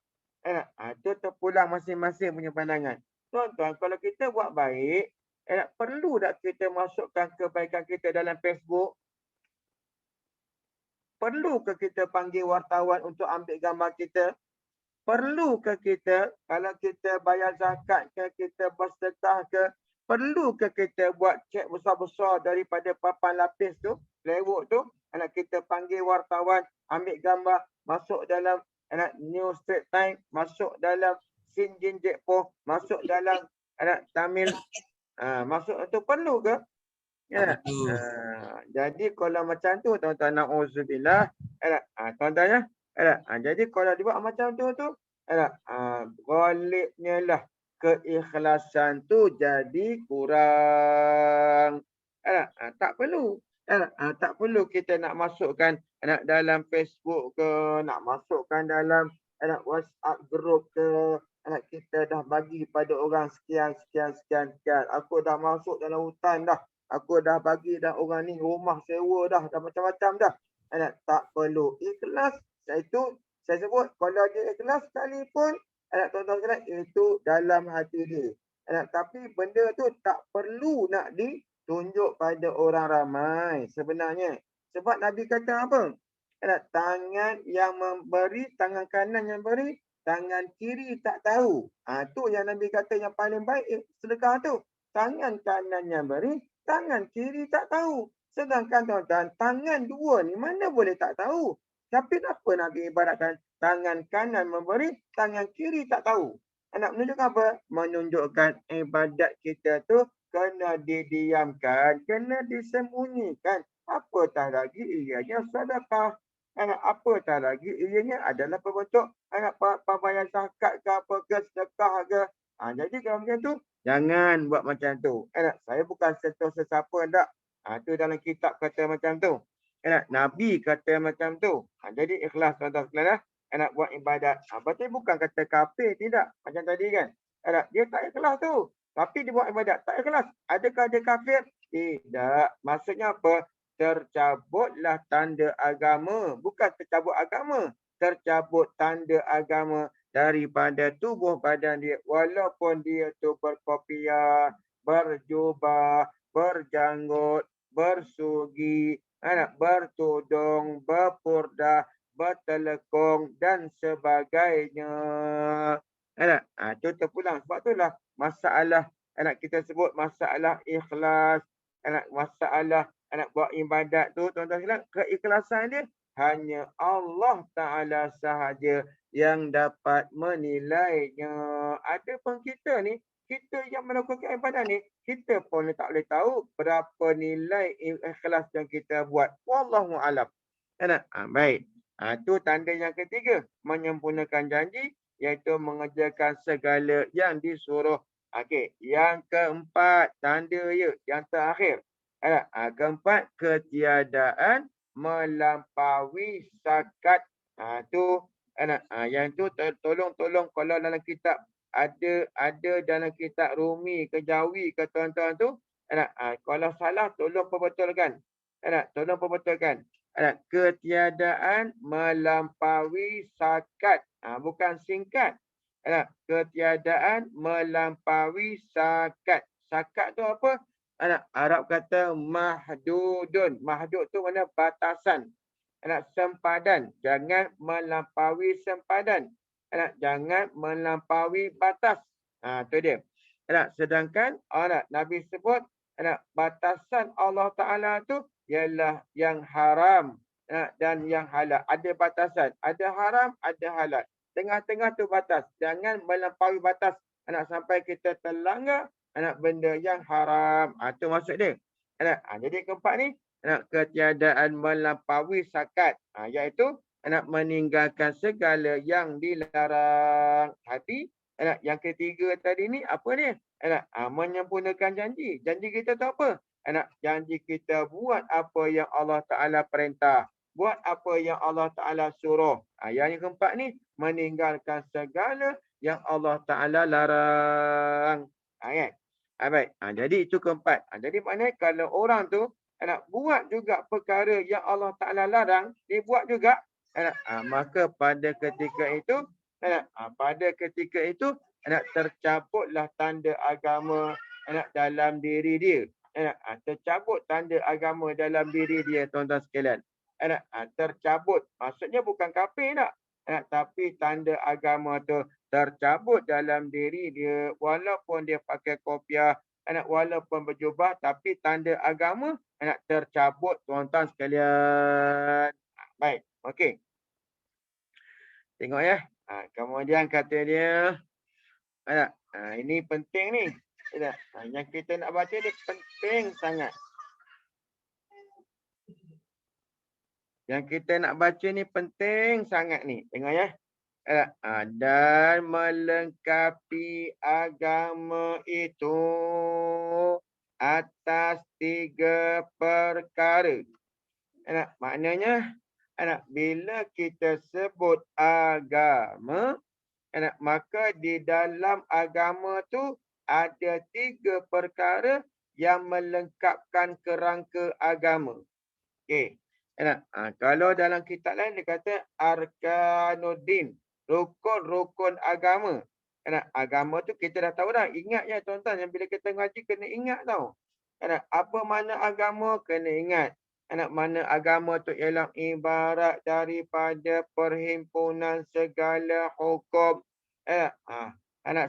Itu terpulang masing-masing punya pandangan. Tuan-tuan, kalau kita buat baik, perlu tak kita masukkan kebaikan kita dalam Facebook? Perlu ke kita panggil wartawan untuk ambil gambar kita? Perlu ke kita, kalau kita bayar zakat ke, kita bersedekah ke, perlu ke kita buat cek besar-besar daripada papan lapis tu, lewok tu, kita panggil wartawan, ambil gambar, masuk dalam New Straits Times, masuk dalam Sinjin Jekpo, masuk dalam Tamil, masuk itu perlu ke? Ya. Jadi kalau macam tu tuan-tuan, na'udzubillah, tuan-tuan ya. Jadi kalau dibuat macam tu ghalibnya lah keikhlasan tu jadi kurang. Tak perlu. Tak perlu kita nak masukkan dalam Facebook ke, nak masukkan dalam WhatsApp group ke, kita dah bagi pada orang sekian. Aku dah masuk dalam hutan dah. Aku dah bagi dah orang ni rumah sewa dah macam-macam dah. Tak perlu. Ikhlas. Itu saya sebut, kalau dia ikhlas sekalipun, tuan-tuan sekalian, itu dalam hati dia. Tapi benda tu tak perlu nak ditunjuk pada orang ramai sebenarnya. Sebab Nabi kata apa? Tangan yang memberi, tangan kanan yang beri, tangan kiri tak tahu. Tu yang Nabi kata yang paling baik sedekah tu. Tangan kanan yang beri, tangan kiri tak tahu. Sedangkan tuan-tuan, tangan dua ni mana boleh tak tahu? Tapi kenapa Nabi ibaratkan tangan kanan memberi, tangan kiri tak tahu? Nak menunjukkan apa? Menunjukkan ibadat kita tu kena didiamkan, kena disembunyikan. Apatah lagi ianya sedekah. Apatah lagi ianya adalah bentuk pembayaran zakat ke apa ke, sedekah ke. Jadi kalau macam tu, jangan buat macam tu. Saya bukan sentuh sesiapa tak. Tu dalam kitab kata macam tu. Nabi kata macam tu. Jadi ikhlas tuan-tuan sekalian. Nak buat ibadat. Berarti bukan kata kafir, tidak. Macam tadi kan. Dia tak ikhlas tu. Tapi dia buat ibadat. Tak ikhlas. Adakah dia kafir? Tidak. Maksudnya apa? Tercabutlah tanda agama. Bukan tercabut agama. Tercabut tanda agama daripada tubuh badan dia. Walaupun dia tu berkopiah, berjubah, berjanggut, bersugi, bertudung, berpurdah, bertelekung dan sebagainya. Itu terpulang. Sebab itulah masalah kita sebut masalah ikhlas, masalah buat ibadat tu tuan-tuan sekalian, keikhlasan dia hanya Allah Ta'ala sahaja yang dapat menilainya. Adapun kita ni, kita yang melakukan ibadat ni, kita pun tak boleh tahu berapa nilai ikhlas yang kita buat. Wallahu a'lam. Baik. Itu tanda yang ketiga, menyempurnakan janji, iaitu mengerjakan segala yang disuruh. Okey, yang keempat, tanda ya, yang terakhir. Keempat, ketiadaan melampaui zakat. Tu yang tu tolong kalau dalam kitab ada dalam kitab Rumi ke Jawi ke tuan-tuan tu, kalau salah tolong perbetulkan. Tolong perbetulkan. Ketiadaan melampaui zakat. Bukan singkat. Ketiadaan melampaui zakat. Zakat tu apa? Arab kata mahdudun. Mahdud tu mana batasan. Sempadan. Jangan melampaui sempadan. Jangan melampaui batas. Tu dia. Sedangkan Nabi sebut batasan Allah Ta'ala tu ialah yang haram dan yang halal. Ada batasan. Ada haram, ada halal. Tengah-tengah tu batas. Jangan melampaui batas. Sampai kita terlanggar benda yang haram. Itu maksud dia. Jadi keempat ni, ketiadaan melampaui zakat. Iaitu meninggalkan segala yang dilarang. Hati. Yang ketiga tadi ni apa ni? Menyempurnakan janji. Janji kita tu apa? Janji kita buat apa yang Allah Ta'ala perintah. Buat apa yang Allah Ta'ala suruh. Yang keempat ni, meninggalkan segala yang Allah Ta'ala larang. Kan? Baik. Jadi itu keempat. Jadi maknanya kalau orang tu buat juga perkara yang Allah Ta'ala larang, dia buat juga. Maka pada ketika itu, tercabutlah tanda agama dalam diri dia. Tercabut tanda agama dalam diri dia, tuan-tuan sekalian. Tercabut. Maksudnya bukan kafir tak. Tapi tanda agama tu tercabut dalam diri dia. Walaupun dia pakai kopiah, walaupun berjubah, tapi tanda agama tercabut, tuan-tuan sekalian. Baik, okey. Tengok ya. Kemudian kata dia, ini penting ni. Yang kita nak baca dia penting sangat. Yang kita nak baca ni penting sangat ni. Tengok ya. Dan melengkapi agama itu atas 3 perkara. Maknanya, bila kita sebut agama, maka di dalam agama tu ada 3 perkara yang melengkapkan kerangka agama. Okey. Kalau dalam kitab lain dia kata arkanuddin, rukun-rukun agama. Agama tu kita dah tahu dah. Ingat ya tuan-tuan, yang bila kita ngaji kena ingat tau. Apa makna agama kena ingat. Mana agama tu ialah ibarat daripada perhimpunan segala hukum.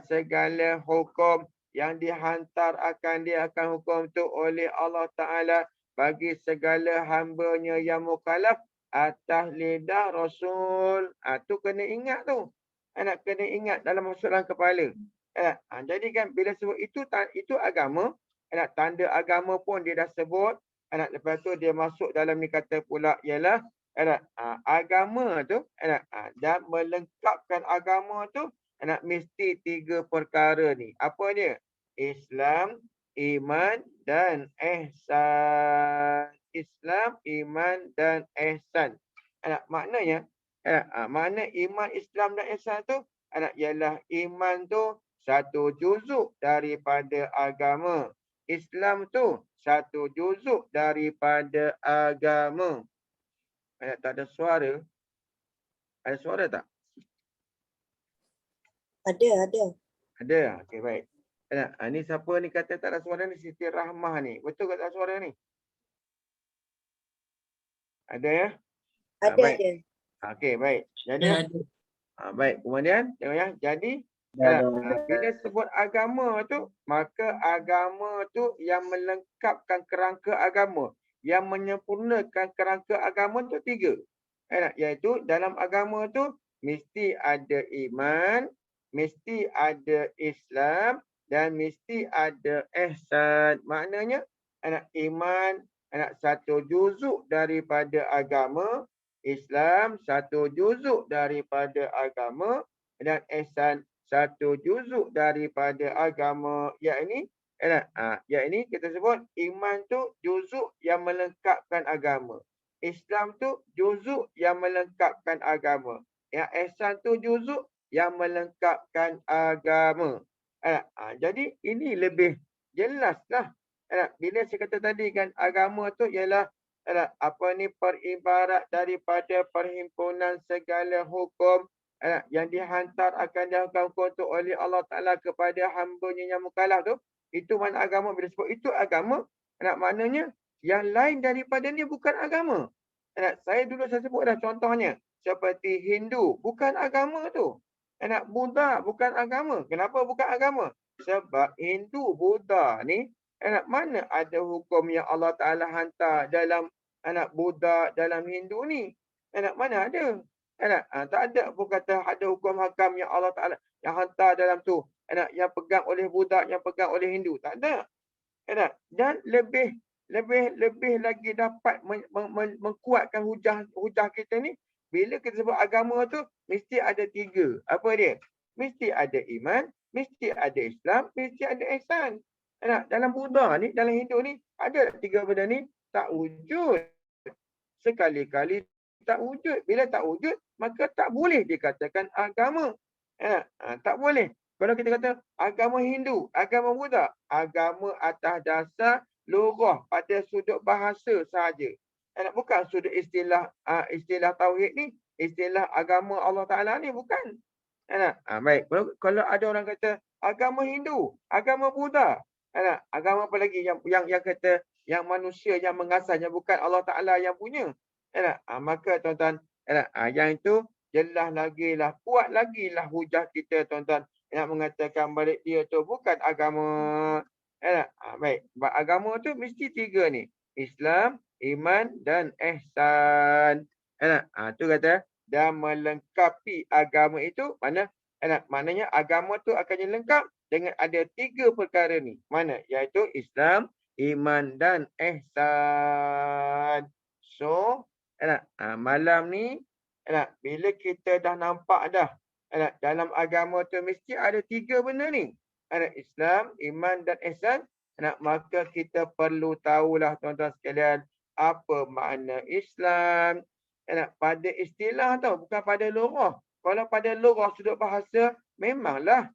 Segala hukum yang dihantar dia akan hukum tu oleh Allah Ta'ala bagi segala hamba-Nya yang mukallaf atas lidah Rasul. Tu kena ingat tu. Kena ingat dalam masalah kepala. Jadi kan bila sebut itu agama, tanda agama pun dia dah sebut. Lepas tu dia masuk dalam ni kata pula ialah agama tu dan melengkapkan agama tu mesti 3 perkara ni. Apa dia? Islam, iman dan ihsan. Islam, iman dan ihsan. Maknanya makna iman, Islam dan ihsan tu ialah iman tu satu juzuk daripada agama. Islam tu satu juzuk daripada agama. Tak ada suara. Ada suara tak? Ada. Ada. Okey, baik. Ni siapa ni kata tak ada suara ni? Siti Rahmah ni. Betul ke tak ada suara ni? Ada ya? Ada. Okey, baik. Jadi baik. Kemudian tengok ya. Jadi bila sebut agama tu, maka agama tu yang melengkapkan kerangka agama, yang menyempurnakan kerangka agama tu 3. Iaitu dalam agama tu mesti ada iman, mesti ada Islam dan mesti ada ihsan. Maknanya iman satu juzuk daripada agama, Islam satu juzuk daripada agama dan ihsan satu juzuk daripada agama. Yakni kita sebut iman tu juzuk yang melengkapkan agama. Islam tu juzuk yang melengkapkan agama. Yang ihsan tu juzuk yang melengkapkan agama. Jadi ini lebih jelaslah. Bila saya kata tadi kan agama tu ialah peribarat daripada perhimpunan segala hukum yang dihantar akan dihukum tu oleh Allah Ta'ala kepada hamba-Nya yang mukallaf tu. Itu mana agama. Bila sebut itu agama, maknanya yang lain daripada ni bukan agama. Saya sebut dah contohnya. Seperti Hindu, bukan agama tu. Buddha, bukan agama. Kenapa bukan agama? Sebab Hindu, Buddha ni, mana ada hukum yang Allah Ta'ala hantar dalam Buddha, dalam Hindu ni? Mana ada? Tak ada pun kata ada hukum hakam yang Allah Ta'ala yang hantar dalam tu. Yang pegang oleh Buddha, yang pegang oleh Hindu. Tak ada. Dan lebih lagi dapat mengkuatkan hujah kita ni. Bila kita sebut agama tu, mesti ada 3. Apa dia? Mesti ada iman, mesti ada Islam, mesti ada ihsan. Dalam Buddha ni, dalam Hindu ni, ada 3 benda ni tak wujud. Sekali-kali tak wujud. Bila tak wujud, maka tak boleh dikatakan agama. Tak boleh. Kalau kita kata agama Hindu, agama Buddha, agama atas dasar lugah pada sudut bahasa sahaja. Bukan sudut istilah tauhid ni, istilah agama Allah Ta'ala ni, bukan. Baik. Kalau ada orang kata agama Hindu, agama Buddha, agama apa lagi yang kata yang manusia yang mengasasnya, bukan Allah Ta'ala yang punya. Maka tuan-tuan, yang itu jelas lagi lah, kuat lagi lah hujah kita tuan-tuan, yang mengatakan balik dia tu bukan agama. Baik. Sebab agama tu mesti 3 ni. Islam, iman dan ihsan. Tu kata, dan melengkapi agama itu, maknanya agama tu akan lengkap dengan ada 3 perkara ni. Mana? Iaitu Islam, iman dan ihsan. So, malam ni, bila kita dah nampak dah, dalam agama tu mesti ada 3 benda ni. Islam, iman dan ihsan. Maka kita perlu tahulah tuan-tuan sekalian, apa makna Islam. Pada istilah tau, bukan pada lugah. Kalau pada lugah sudut bahasa, memanglah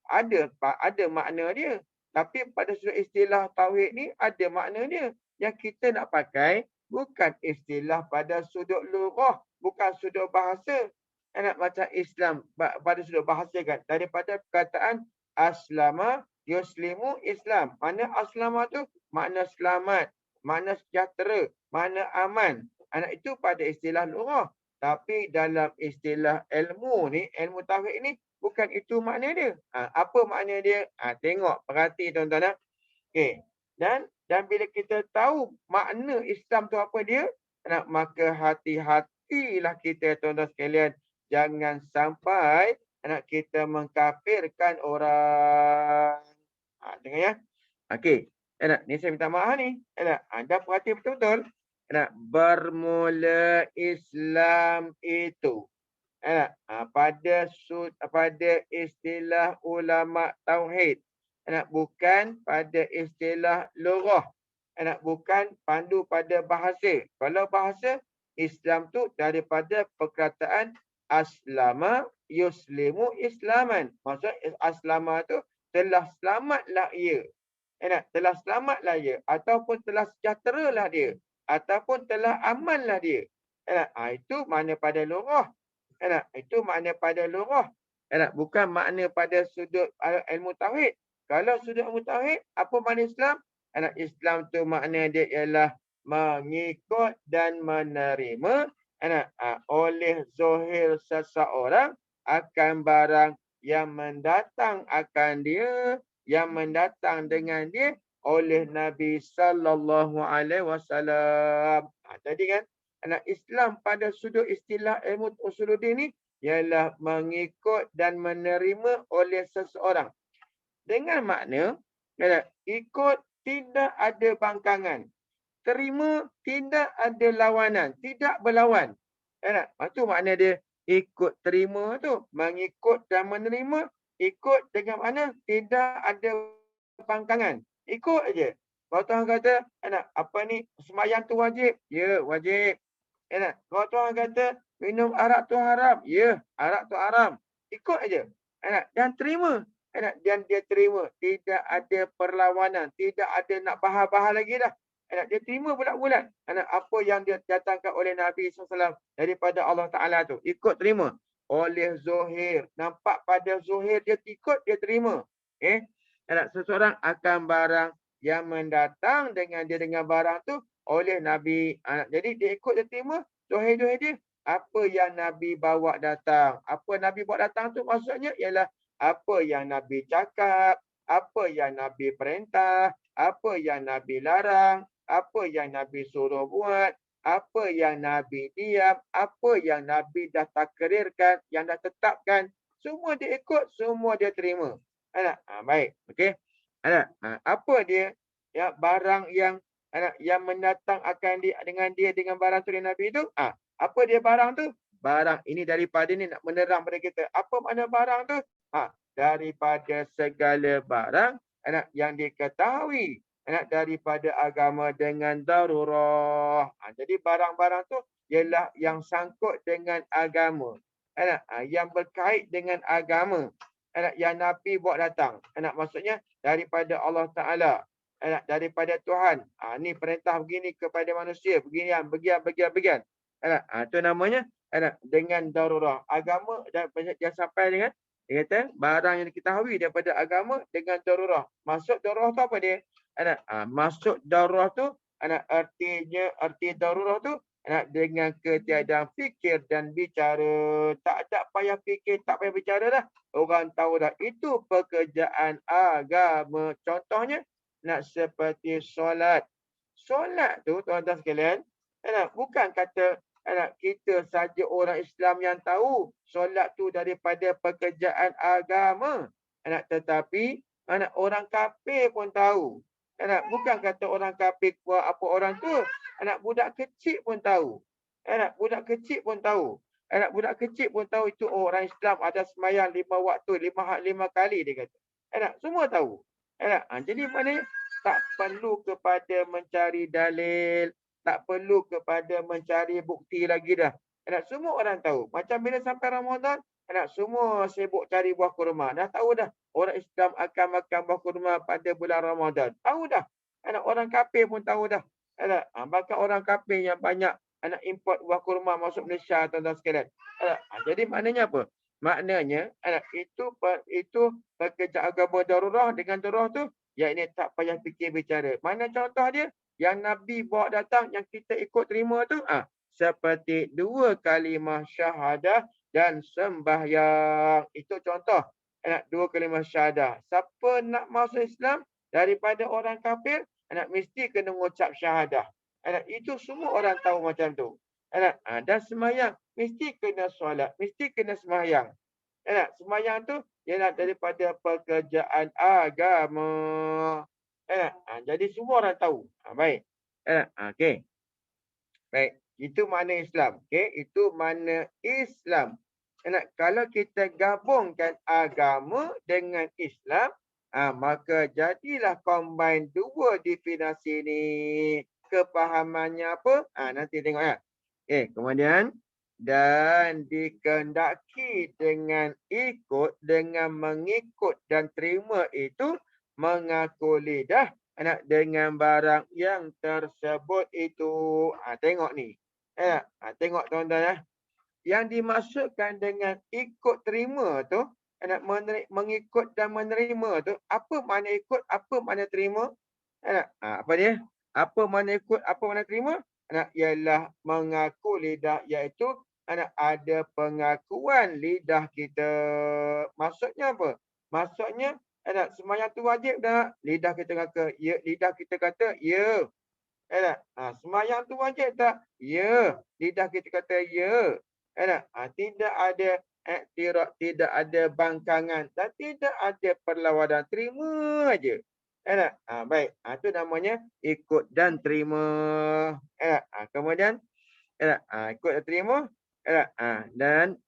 ada makna dia. Tapi pada sudut istilah tauhid ni, ada makna dia. Yang kita nak pakai, bukan istilah pada sudut lugah, bukan sudut bahasa. Macam Islam pada sudut bahasa kan, daripada perkataan aslama yuslimu Islam. Mana aslama tu? Makna selamat, makna sejahtera, makna aman. Itu pada istilah lugah. Tapi dalam istilah ilmu ni, ilmu tauhid ni, bukan itu makna dia. Apa makna dia? Tengok, perhati tuan-tuan. Okey. Dan bila kita tahu makna Islam tu apa dia, maka hati-hatilah kita tuan-tuan sekalian. Jangan sampai kita mengkafirkan orang. Dengar ya. Okey. Ni saya minta maaf ni. Anda perhati betul-betul. Bermula Islam itu. Pada istilah ulama tauhid. Bukan pada istilah lughah. Bukan pandu pada bahasa. Kalau bahasa, Islam tu daripada perkataan aslama yuslimu islaman. Maksud aslama tu telah selamatlah ia. Telah selamatlah ia. Ataupun telah sejahteralah dia. Ataupun telah amanlah dia. Itu makna pada lughah. Itu makna pada lughah. Bukan makna pada sudut ilmu tauhid. Kalau sudut ilmu tauhid, apa makna Islam? Islam tu makna dia ialah mengikut dan menerima oleh zahir seseorang akan barang yang mendatang akan dia, yang mendatang dengan dia oleh Nabi sallallahu alaihi wasallam. Tadi kan Islam pada sudut istilah ilmu usuluddin ni ialah mengikut dan menerima oleh seseorang. Dengan makna ikut tidak ada bangkangan. terima, tidak ada lawanan, tidak berlawan. Kan tak? Itu makna dia ikut terima tu, mengikut dan menerima, ikut dengan makna tidak ada pangkangan. Ikut aja. Kalau Tuhan kata, apa ni, sembahyang tu wajib. Ya, wajib. Kalau Tuhan kata, minum arak tu haram. Ya, arak tu haram. Ikut aja. Dan terima. Dan dia terima. Tidak ada perlawanan. Tidak ada nak bahar-bahar lagi dah. Dia terima bulat-bulat. Apa yang dia datangkan oleh Nabi SAW daripada Allah Ta'ala tu. Ikut terima. Oleh Zuhair. Nampak pada Zuhair dia ikut, dia terima. Seseorang akan barang yang mendatang dengan dia dengan barang tu oleh Nabi. Jadi dia ikut, dia terima. Zuhair dia. Apa yang Nabi bawa datang. Apa Nabi bawa datang tu maksudnya ialah apa yang Nabi cakap. Apa yang Nabi perintah. Apa yang Nabi larang. Apa yang Nabi suruh buat. Apa yang Nabi diam. Apa yang Nabi dah takrirkan. Yang dah tetapkan. Semua dia ikut. Semua dia terima. Baik. Okey. Apa dia? Ya, barang yang mendatang akan dengan barang tu Nabi tu. Apa dia barang tu? Barang ini daripada ni nak menerang pada kita. Apa makna barang tu? Daripada segala barang yang diketahui daripada agama dengan darurah. Jadi barang-barang tu ialah yang sangkut dengan agama. Yang berkait dengan agama. Yang Nabi bawa datang. Maksudnya daripada Allah Ta'ala. Daripada Tuhan. Ni perintah begini kepada manusia. Beginian, bagian. Itu namanya dengan darurah. Agama dia sampai dengan dia kata barang yang diketahui daripada agama dengan darurah. Maksud darurah tu apa dia? Maksud darurah tu arti darurah tu dengan ketiadaan fikir dan bicara. Tak ada payah fikir, tak payah bicara dah. Orang tahu dah itu pekerjaan agama. Contohnya seperti solat. Solat tu tuan-tuan sekalian, bukan kata kita saja orang Islam yang tahu solat tu daripada pekerjaan agama. Tetapi orang kafir pun tahu. Bukan kata orang kafir apa orang tu. Budak kecil pun tahu. Budak kecil pun tahu. Budak kecil pun tahu itu orang Islam ada sembahyang 5 waktu, 5 kali dia kata. Semua tahu. Jadi maknanya tak perlu kepada mencari dalil, tak perlu kepada mencari bukti lagi dah. Semua orang tahu. Macam bila sampai Ramadan, semua sibuk cari buah kurma. Dah tahu dah orang Islam akan makan buah kurma pada bulan Ramadan. Tahu dah. Orang kafir pun tahu dah. Bahkan orang kafir yang banyak import buah kurma masuk Malaysia, tuan-tuan sekalian. Jadi maknanya apa? Maknanya itu pekerjaan agama darurah. Dengan darurah tu yang ini tak payah fikir bicara. Mana contoh dia? Yang Nabi bawa datang yang kita ikut terima tu seperti 2 kalimah syahadah dan sembahyang. Itu contoh 2 kalimah syahadah. Siapa nak masuk Islam daripada orang kafir mesti kena mengucap syahadah. Itu semua orang tahu macam tu. Dan sembahyang mesti kena solat, mesti kena sembahyang. Sembahyang tu ialah daripada pekerjaan agama. Jadi semua orang tahu. Baik. Okey. Baik. Itu makna Islam. Okey. Itu makna Islam. Kalau kita gabungkan agama dengan Islam, maka jadilah combine dua definisi ni. Kepahamannya apa? Nanti tengok ya. Kemudian dan dikehendaki dengan ikut, dengan mengikut dan terima itu mengaku lidah dengan barang yang tersebut itu. Tengok ni. Tengok tuan-tuan. Yang dimaksudkan dengan ikut terima tu, mengikut dan menerima tu, apa makna ikut, apa makna terima? Apa dia? Apa makna ikut, apa makna terima? Ialah mengaku lidah, iaitu ada pengakuan lidah kita. Maksudnya apa? Maksudnya sembahyang tu wajib tak? Lidah kita kata ya, lidah kita kata ya. Sembahyang tu wajib tak? Ya, lidah kita kata ya. Tidak ada tidak ada bangkangan dan tidak ada perlawanan, terima aja. Baik. Itu namanya ikut dan terima. Kemudian ikut dan terima. Dan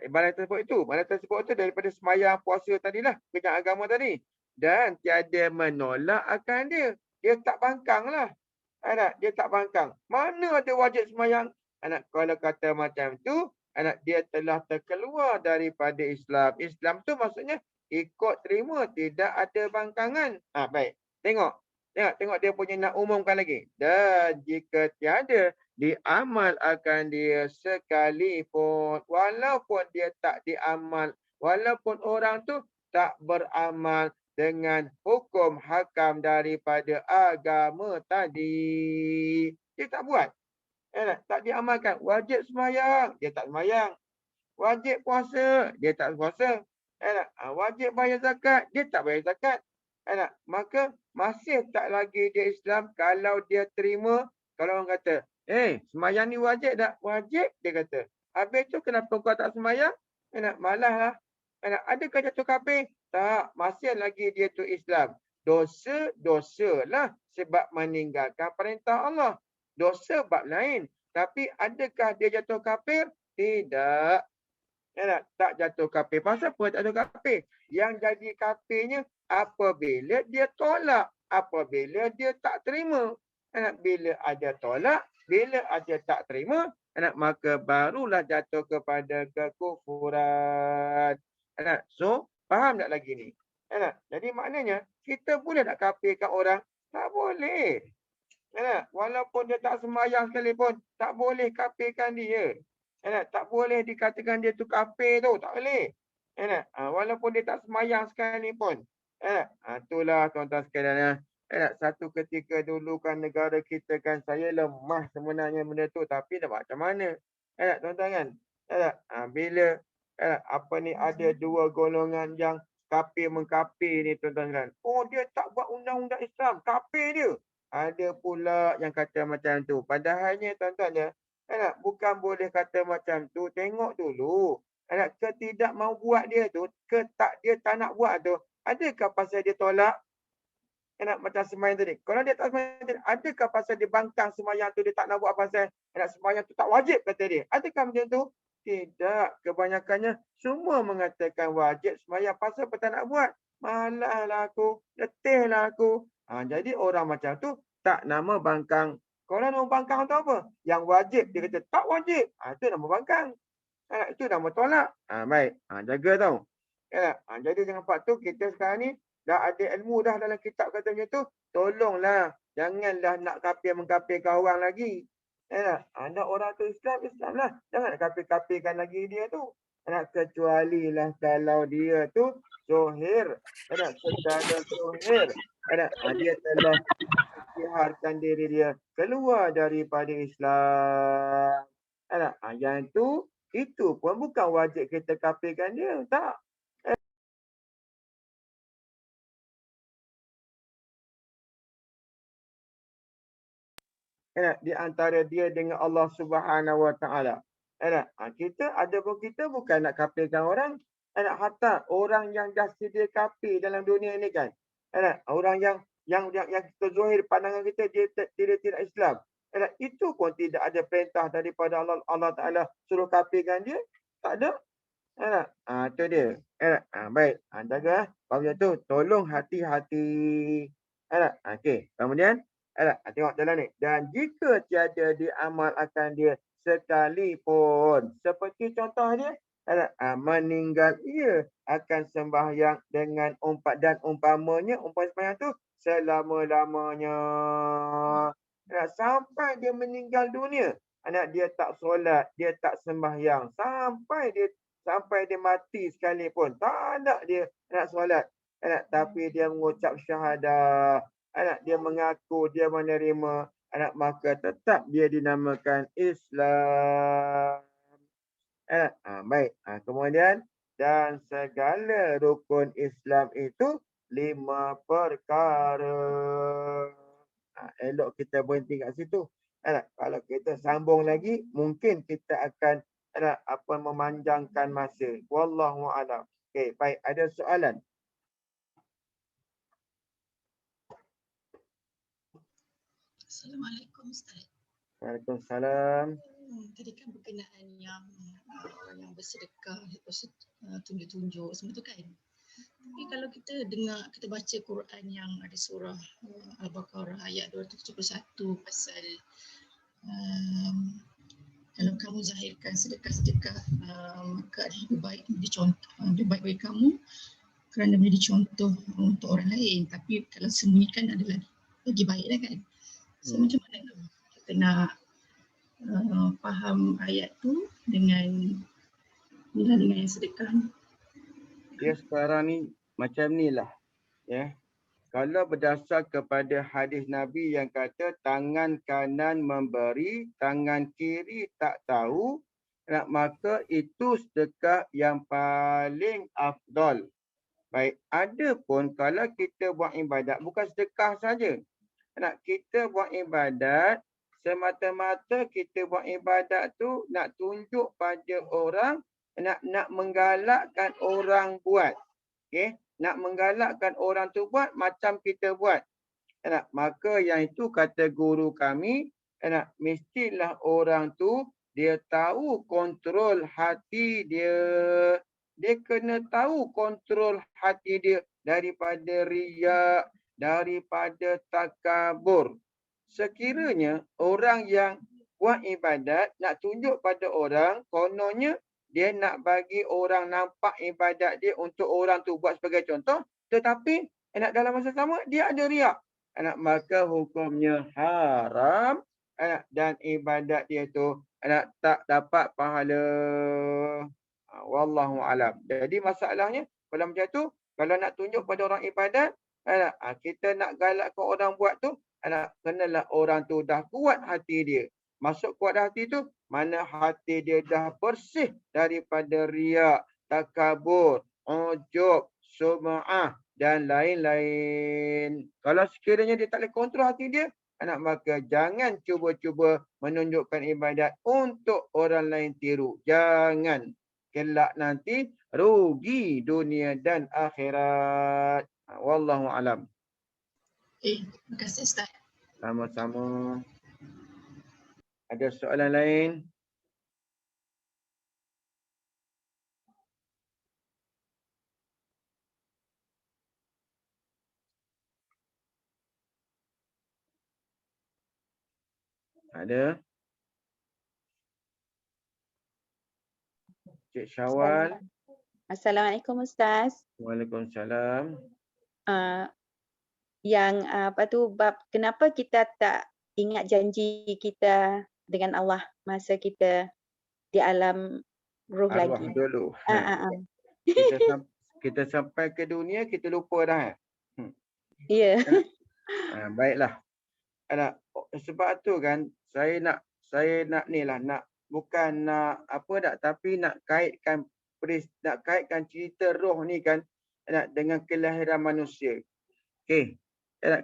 Balai tersebut itu daripada sembahyang puasa tadilah, bidang agama tadi. Dan tiada menolak akan dia. Dia tak bangkang lah. Dia tak bangkang. Mana ada wajib sembahyang? Kalau kata macam tu, dia telah terkeluar daripada Islam. Islam tu maksudnya ikut terima, tidak ada bangkangan. Baik. Tengok. Tengok dia punya nak umumkan lagi. Dan jika tiada diamal akan dia sekalipun, walaupun dia tak diamal, walaupun orang tu tak beramal dengan hukum hakam daripada agama tadi, dia tak buat, tak diamalkan. Wajib sembahyang, dia tak sembahyang. Wajib puasa, dia tak puasa. Wajib bayar zakat, dia tak bayar zakat. Maka masih tak lagi dia Islam kalau dia terima. Kalau orang kata, sembahyang ni wajib tak? Wajib, dia kata. Habis tu kenapa kau tak sembahyang? Malah lah. Adakah jatuh kafir? Tak, masih lagi dia tu Islam. Dosa lah sebab meninggalkan perintah Allah. Dosa bab lain. Tapi adakah dia jatuh kafir? Tidak. Tak jatuh kafir. Pasal apa tak jatuh kafir? Yang jadi kafirnya apabila dia tolak. Apabila dia tak terima. Bila ada tolak, bila ada tak terima, maka barulah jatuh kepada kekufuran. So, faham tak lagi ni? Jadi maknanya, kita boleh tak kafirkan orang? Tak boleh. Walaupun dia tak sembahyang sekalipun, tak boleh kafirkan dia. Tak boleh dikatakan dia tu kafir tu, tak boleh. Walaupun dia tak sembahyang sekalipun. Itulah tuan-tuan sekalian. Satu ketika dulu kan negara kita kan, saya lemah sebenarnya benda tu, tapi dah macam mana? Tuan-tuan kan? Bila ada dua golongan yang kafir mengkafir ni tuan-tuan kan. Oh, dia tak buat undang-undang Islam, kafir dia. Ada pula yang kata macam tu. Padahalnya tuan-tuan ya, bukan boleh kata macam tu. Tengok dulu. Ketidak mau buat dia tu, dia tak nak buat tu. Adakah pasal dia tolak? Macam sembahyang tadi. Kalau dia tak sembahyang tadi, adakah pasal dia bangkang sembahyang tu, dia tak nak buat pasal sembahyang tu tak wajib kata dia? Adakah macam tu? Tidak. Kebanyakannya semua mengatakan wajib sembahyang. Pasal apa tak nak buat? Malah lah aku. Letih lah aku. Jadi orang macam tu tak nama bangkang. Kalau nama bangkang tu apa? Yang wajib dia kata tak wajib. Itu nama bangkang. Itu nama tolak. Baik. Jaga tau. Jadi dengan part tu kita sekarang ni dah ada ilmu dah dalam kitab kata macam tu. Tolonglah. Janganlah nak kafir-mengkafirkan orang lagi. Ada orang tu Islam lah. Jangan nak kafir-kafirkan lagi dia tu. Kecuali lah kalau dia tu Zohir. Secara Zohir. Dia telah isytiharkan diri dia keluar daripada Islam. Yang itu pun bukan wajib kita kafirkan dia. Tak. Di antara dia dengan Allah Subhanahu Wa Taala. Kita bukan nak kafirkan orang. Hatta orang yang dah sedia kafir dalam dunia ini kan. Orang yang kita zahir pandangan kita dia tidak Islam. Itu pun tidak ada perintah daripada Allah Taala suruh kafirkan dia. Tak ada. Itu dia. Baik. Jaga. Bahawa tu tolong hati-hati. Okey. Kemudian tengok jalan ni. Dan jika tiada diamal akan dia sekalipun. Seperti contoh dia. Meninggal ia akan sembahyang dengan umpamanya. Umpama sembahyang tu selama-lamanya. Sampai dia meninggal dunia. Dia tak solat. Dia tak sembahyang. Sampai dia mati sekalipun. Tak ada dia nak solat. Tapi dia mengucap syahadah. Dia mengaku, dia menerima. Maka tetap dia dinamakan Islam. Baik. Kemudian, dan segala rukun Islam itu 5 perkara. Elok kita berhenti kat situ. Kalau kita sambung lagi, mungkin kita akan memanjangkan masa. Wallahu a'lam. Okey, baik. Ada soalan? Assalamualaikum Ustaz. Waalaikumsalam. Tadi kan berkenaan yang orang yang bersedekah, tunjuk-tunjuk semua tu kan. Tapi kalau kita dengar, kita baca Quran yang ada surah Al-Baqarah ayat 271 pasal kalau kamu zahirkan sedekah-sedekah maka lebih baik lebih baik bagi kamu kerana menjadi contoh untuk orang lain. Tapi kalau sembunyikan adalah lagi baik lah kan. So macam mana tu? Kita nak faham ayat tu dengan yang sedekah ni. Dia sekarang ni macam ni lah. Ya. Kalau berdasar kepada hadis Nabi yang kata tangan kanan memberi, tangan kiri tak tahu, maka itu sedekah yang paling afdal. Baik, ada pun kalau kita buat ibadat, bukan sedekah saja. Kita buat ibadat, semata-mata kita buat ibadat tu nak tunjuk pada orang, nak menggalakkan orang buat. Okay? Nak menggalakkan orang tu buat macam kita buat. Maka yang itu kata guru kami, mestilah orang tu dia tahu kontrol hati dia. Dia kena tahu kontrol hati dia daripada riya, daripada takabur. Sekiranya orang yang buat ibadat nak tunjuk pada orang, kononnya dia nak bagi orang nampak ibadat dia untuk orang tu buat sebagai contoh, tetapi dalam masa sama dia ada riak. Maka hukumnya haram dan ibadat dia tu tak dapat pahala. Wallahu alam. Jadi masalahnya kalau macam tu, kalau nak tunjuk pada orang ibadat, kita nak galakkan orang buat tu, kenalah orang tu dah kuat hati dia. Masuk kuat hati tu, mana hati dia dah bersih daripada riak, takabur, ujub, sum'ah dan lain-lain. Kalau sekiranya dia tak boleh kontrol hati dia, maka jangan cuba-cuba menunjukkan ibadat untuk orang lain tiru. Jangan. Kelak nanti rugi dunia dan akhirat. Wallahu alam. Terima kasih Ustaz. Sama-sama. Ada soalan lain? Ada? Cik Syawal. Assalamualaikum Ustaz. Waalaikumsalam. Yang bab kenapa kita tak ingat janji kita dengan Allah masa kita di alam ruh Arwah lagi. dulu. Kita sampai ke dunia kita lupa dah. Ya. Baiklah. Sebab tu kan saya nak ni lah, bukan nak apa dak, tapi nak kaitkan cerita roh ni kan dengan kelahiran manusia. Okey.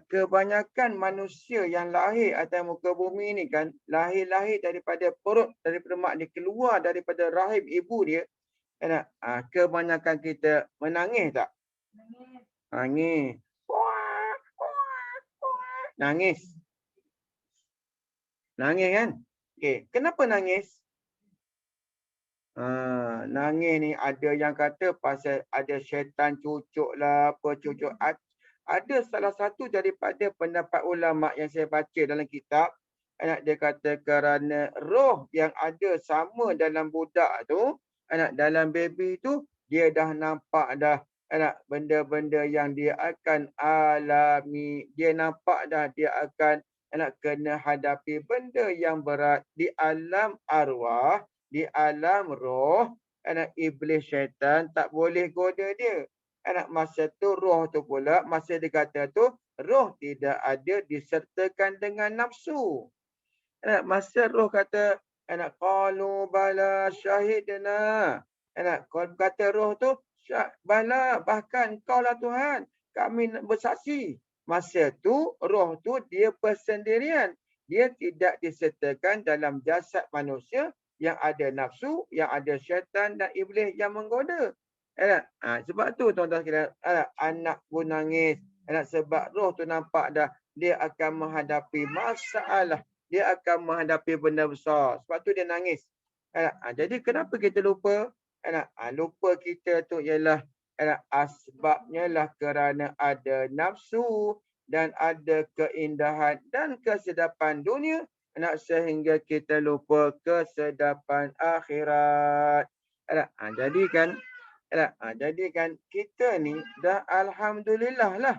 Kebanyakan manusia yang lahir atas muka bumi ni kan lahir daripada perut, daripada mak dia, keluar daripada rahim ibu dia. Kebanyakan kita menangis tak? Nangis. Nangis. Nangis kan? Okey, kenapa nangis? Nangis ni ada yang kata pasal ada syaitan cucuk lah, apa cucuk. Ada salah satu daripada pendapat ulama yang saya baca dalam kitab, dia kata kerana roh yang ada sama dalam budak tu, dalam baby tu, dia dah nampak dah benda-benda yang dia akan alami. Dia nampak dah dia akan kena hadapi benda yang berat di alam arwah, di alam roh. Iblis syaitan tak boleh goda dia. Masa tu roh tu pula, masa dia kata tu, roh tidak ada disertakan dengan nafsu. Masa roh kata, qalu bala syahidna. Kata roh tu, bala, bahkan kau lah Tuhan, kami bersaksi. Masa tu, roh tu dia bersendirian. Dia tidak disertakan dalam jasad manusia yang ada nafsu, yang ada syaitan dan iblis yang menggoda. Sebab tu tuan-tuan sekalian, anak pun nangis. Sebab roh tu nampak dah dia akan menghadapi masalah, dia akan menghadapi benda besar. Sebab tu dia nangis. Jadi kenapa kita lupa? Lupa kita tu ialah asbabnya lah kerana ada nafsu dan ada keindahan dan kesedapan dunia, sehingga kita lupa kesedapan akhirat. Jadi kan kita ni dah alhamdulillah lah.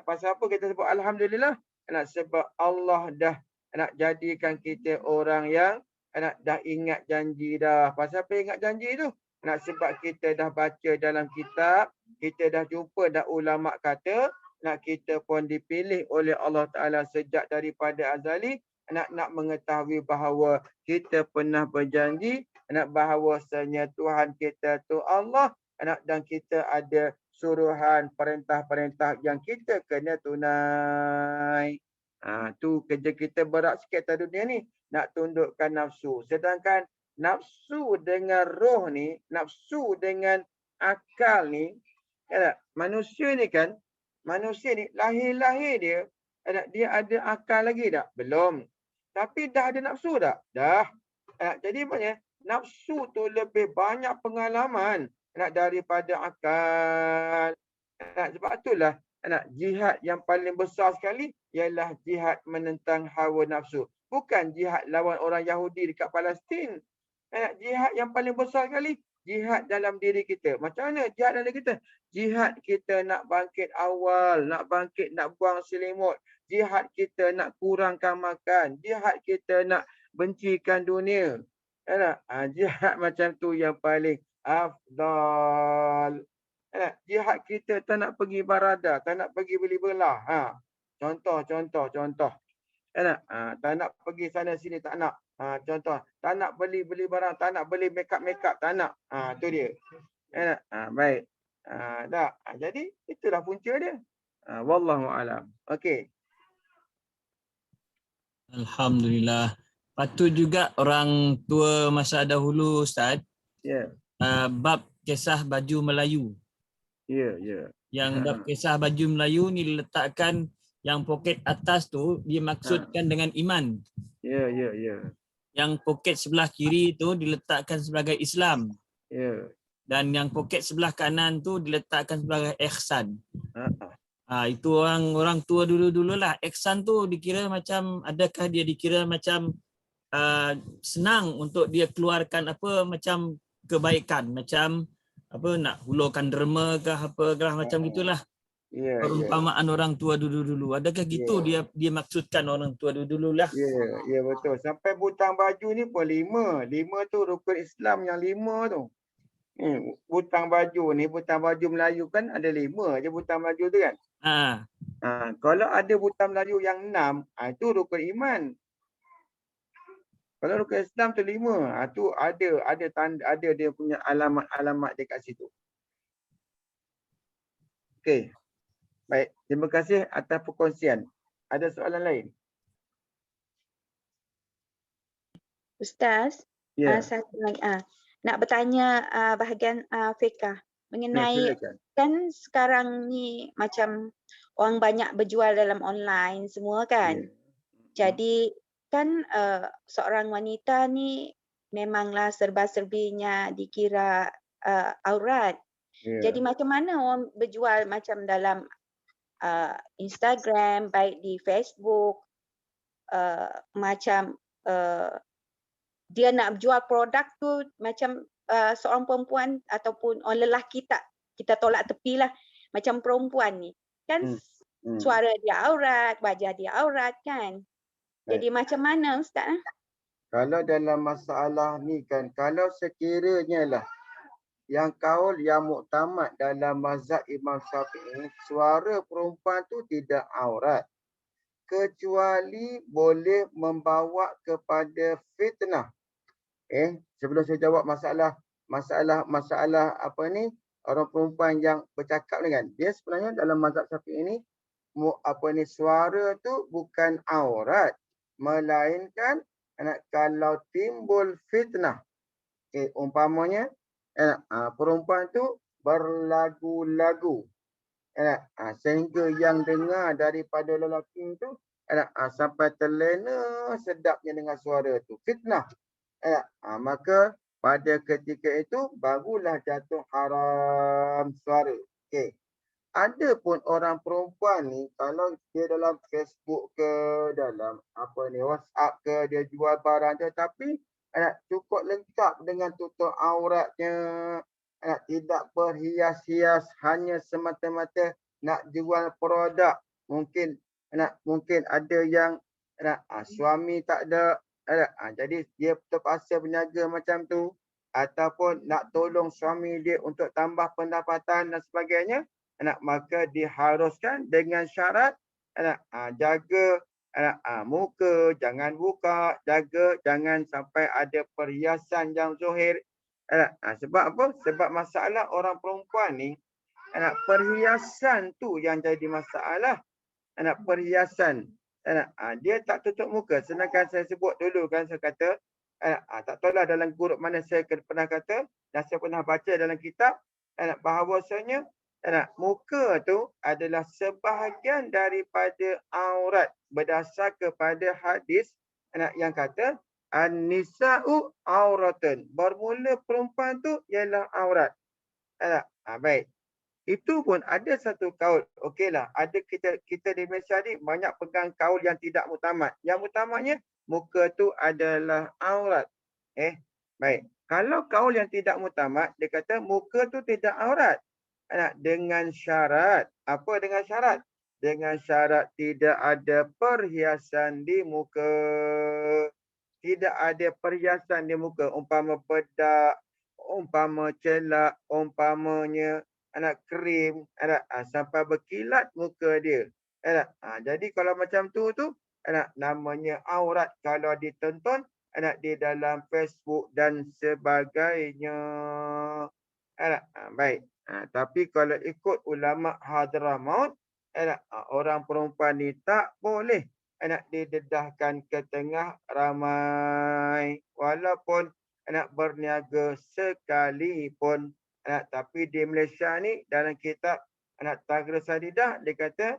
Pasal apa kita sebut alhamdulillah? Sebab Allah dah jadikan kita orang yang dah ingat janji dah. Pasal apa ingat janji tu? Sebab kita dah baca dalam kitab, kita dah jumpa dah ulama kata, kita pun dipilih oleh Allah Ta'ala sejak daripada azali, nak mengetahui bahawa kita pernah berjanji, bahawasanya Tuhan kita tu Allah, dan kita ada suruhan perintah-perintah yang kita kena tunai. Tu kerja kita berat sikit atas dunia ni, nak tundukkan nafsu. Sedangkan nafsu dengan roh ni, nafsu dengan akal ni, manusia ni kan, manusia ni lahir-lahir dia, dia ada akal lagi tak? Belum. Tapi dah ada nafsu tak? Dah. Jadi maknanya nafsu tu lebih banyak pengalaman daripada akal. Sebab itulah jihad yang paling besar sekali ialah jihad menentang hawa nafsu. Bukan jihad lawan orang Yahudi dekat Palestin. Jihad yang paling besar sekali, jihad dalam diri kita. Macam mana jihad dalam diri kita? Jihad kita nak bangkit awal, nak bangkit, nak buang selimut. Jihad kita nak kurangkan makan. Jihad kita nak bencikan dunia. Jihad macam tu yang paling afdal. Jihad kita tak nak pergi baradah, tak nak pergi beli belah. Contoh. Tak nak pergi sana sini, tak nak. Contoh, tak nak beli barang, tak nak beli makeup, tak nak. Tu dia. Baik. Jadi itulah punca dia. Wallahu alam. Okey. Alhamdulillah. Patut juga orang tua masa dahulu, Ustaz. Ya. Bab kisah baju Melayu. Ya. Yang bab kisah baju Melayu ni diletakkan yang poket atas tu dimaksudkan dengan iman. Ya. Yang poket sebelah kiri tu diletakkan sebagai Islam. Ya. Dan yang poket sebelah kanan tu diletakkan sebagai ihsan. Itu orang tua dulu-dululah. Ihsan tu dikira macam, adakah dia dikira macam senang untuk dia keluarkan apa macam kebaikan, macam apa nak hulurkan derma ke apa ke macam gitulah. Perumpamaan orang tua dulu-dulu. Adakah gitu dia maksudkan orang tua dulu-dululah? Ya betul. Sampai butang baju ni pun 5. 5 tu rukun Islam yang 5 tu. Butang baju ni, butang baju Melayu kan ada 5 je butang baju tu kan. Kalau ada butang Melayu yang 6, itu rukun iman. Kalau rukun Islam tu 5, tu ada tanda, ada dia punya alamat-alamat dekat situ. Okey. Baik, terima kasih atas perkongsian. Ada soalan lain? Ustaz, Ya. satu lagi. Nak bertanya bahagian fiqah mengenai Silakan. kan sekarang ni macam orang banyak berjual dalam online semua kan. Jadi kan seorang wanita ni memanglah serba-serbinya dikira aurat. Jadi macam mana orang berjual macam dalam Instagram, baik di Facebook, macam dia nak jual produk tu macam seorang perempuan ataupun orang lelaki tak, kita tolak tepilah, macam perempuan ni kan suara dia aurat, wajah dia aurat kan. Jadi macam mana Ustaz? Kalau dalam masalah ni kan, kalau sekiranya lah yang kaul yang muktamad dalam mazhab Imam Syafi'i, suara perempuan tu tidak aurat. Kecuali boleh membawa kepada fitnah. Sebelum saya jawab masalah apa ni, orang perempuan yang bercakap ni kan, dia sebenarnya dalam mazhab Syafi'i ni suara tu bukan aurat, melainkan kalau timbul fitnah. Umpamanya perempuan tu berlagu-lagu. Sehingga yang dengar daripada lelaki tu sampai terlena sedapnya dengan suara tu. Fitnah. Maka pada ketika itu barulah jatuh haram suara. Okey. Ada pun orang perempuan ni kalau dia dalam Facebook ke, dalam WhatsApp ke, dia jual barang dia tapi cukup lengkap dengan tutup auratnya, tidak berhias-hias, hanya semata-mata nak jual produk. Mungkin ada yang suami tak ada, jadi dia terpaksa berniaga macam tu, ataupun nak tolong suami dia untuk tambah pendapatan dan sebagainya. Maka diharuskan dengan syarat jaga muka, jangan buka, jaga jangan sampai ada perhiasan yang zuhir. Sebab apa? Sebab masalah orang perempuan ni, perhiasan tu yang jadi masalah. Perhiasan. Dia tak tutup muka. Sedangkan saya sebut dulu kan, saya kata, tak tahulah dalam grup mana saya pernah kata, dan saya pernah baca dalam kitab, bahawasanya muka tu adalah sebahagian daripada aurat berdasar kepada hadis yang kata an-nisa'u auratun. Bermula perempuan tu ialah aurat. Baik. Itu pun ada satu kaul. Okeylah, ada kita di Malaysia ni banyak pegang kaul yang tidak muktamad. Yang muktamadnya muka tu adalah aurat. Baik. Kalau kaul yang tidak muktamad, dia kata muka tu tidak aurat. Dengan syarat. Apa dengan syarat? Dengan syarat tidak ada perhiasan di muka. Tidak ada perhiasan di muka. Umpama bedak, umpama celak, umpamanya krim, sampai berkilat muka dia. Jadi kalau macam tu namanya aurat kalau ditonton di dalam Facebook dan sebagainya. Baik. Tapi kalau ikut ulama Hadramaut, orang perempuan ni tak boleh didedahkan ke tengah ramai walaupun berniaga sekalipun. Tapi di Malaysia ni dalam kitab Taghrib Sadidah dia kata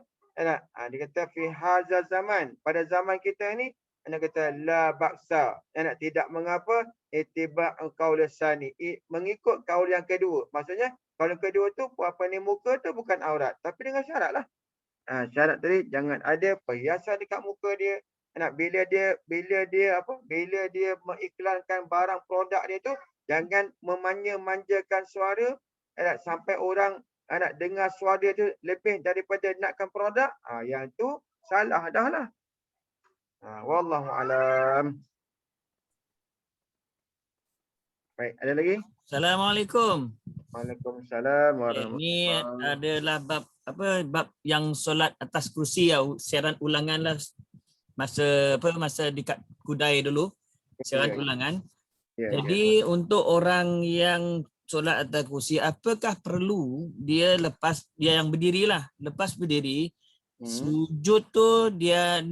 fi hazal zaman, pada zaman kita ni kata la baksa, tidak mengapa ittiba' qaul tsani, mengikut kaul yang kedua. Maksudnya kaul yang kedua tu muka tu bukan aurat, tapi dengan syarat lah. Syarat tadi jangan ada perhiasan dekat muka dia. Bila dia mengiklankan barang produk dia tu, jangan memanja-manjakan suara sampai orang dengar suara tu lebih daripada nakkan produk. Yang tu salah dah lah. Wallahu alam. Baik, ada lagi? Assalamualaikum. Waalaikumsalam Ini warahmatullahi. adalah bab yang solat atas kursi ya, siaran ulangan lah masa dekat Kudai dulu, siaran ulangan. Jadi untuk orang yang solat atas kursi, apakah perlu dia yang berdirilah, lepas berdiri sujud tu dia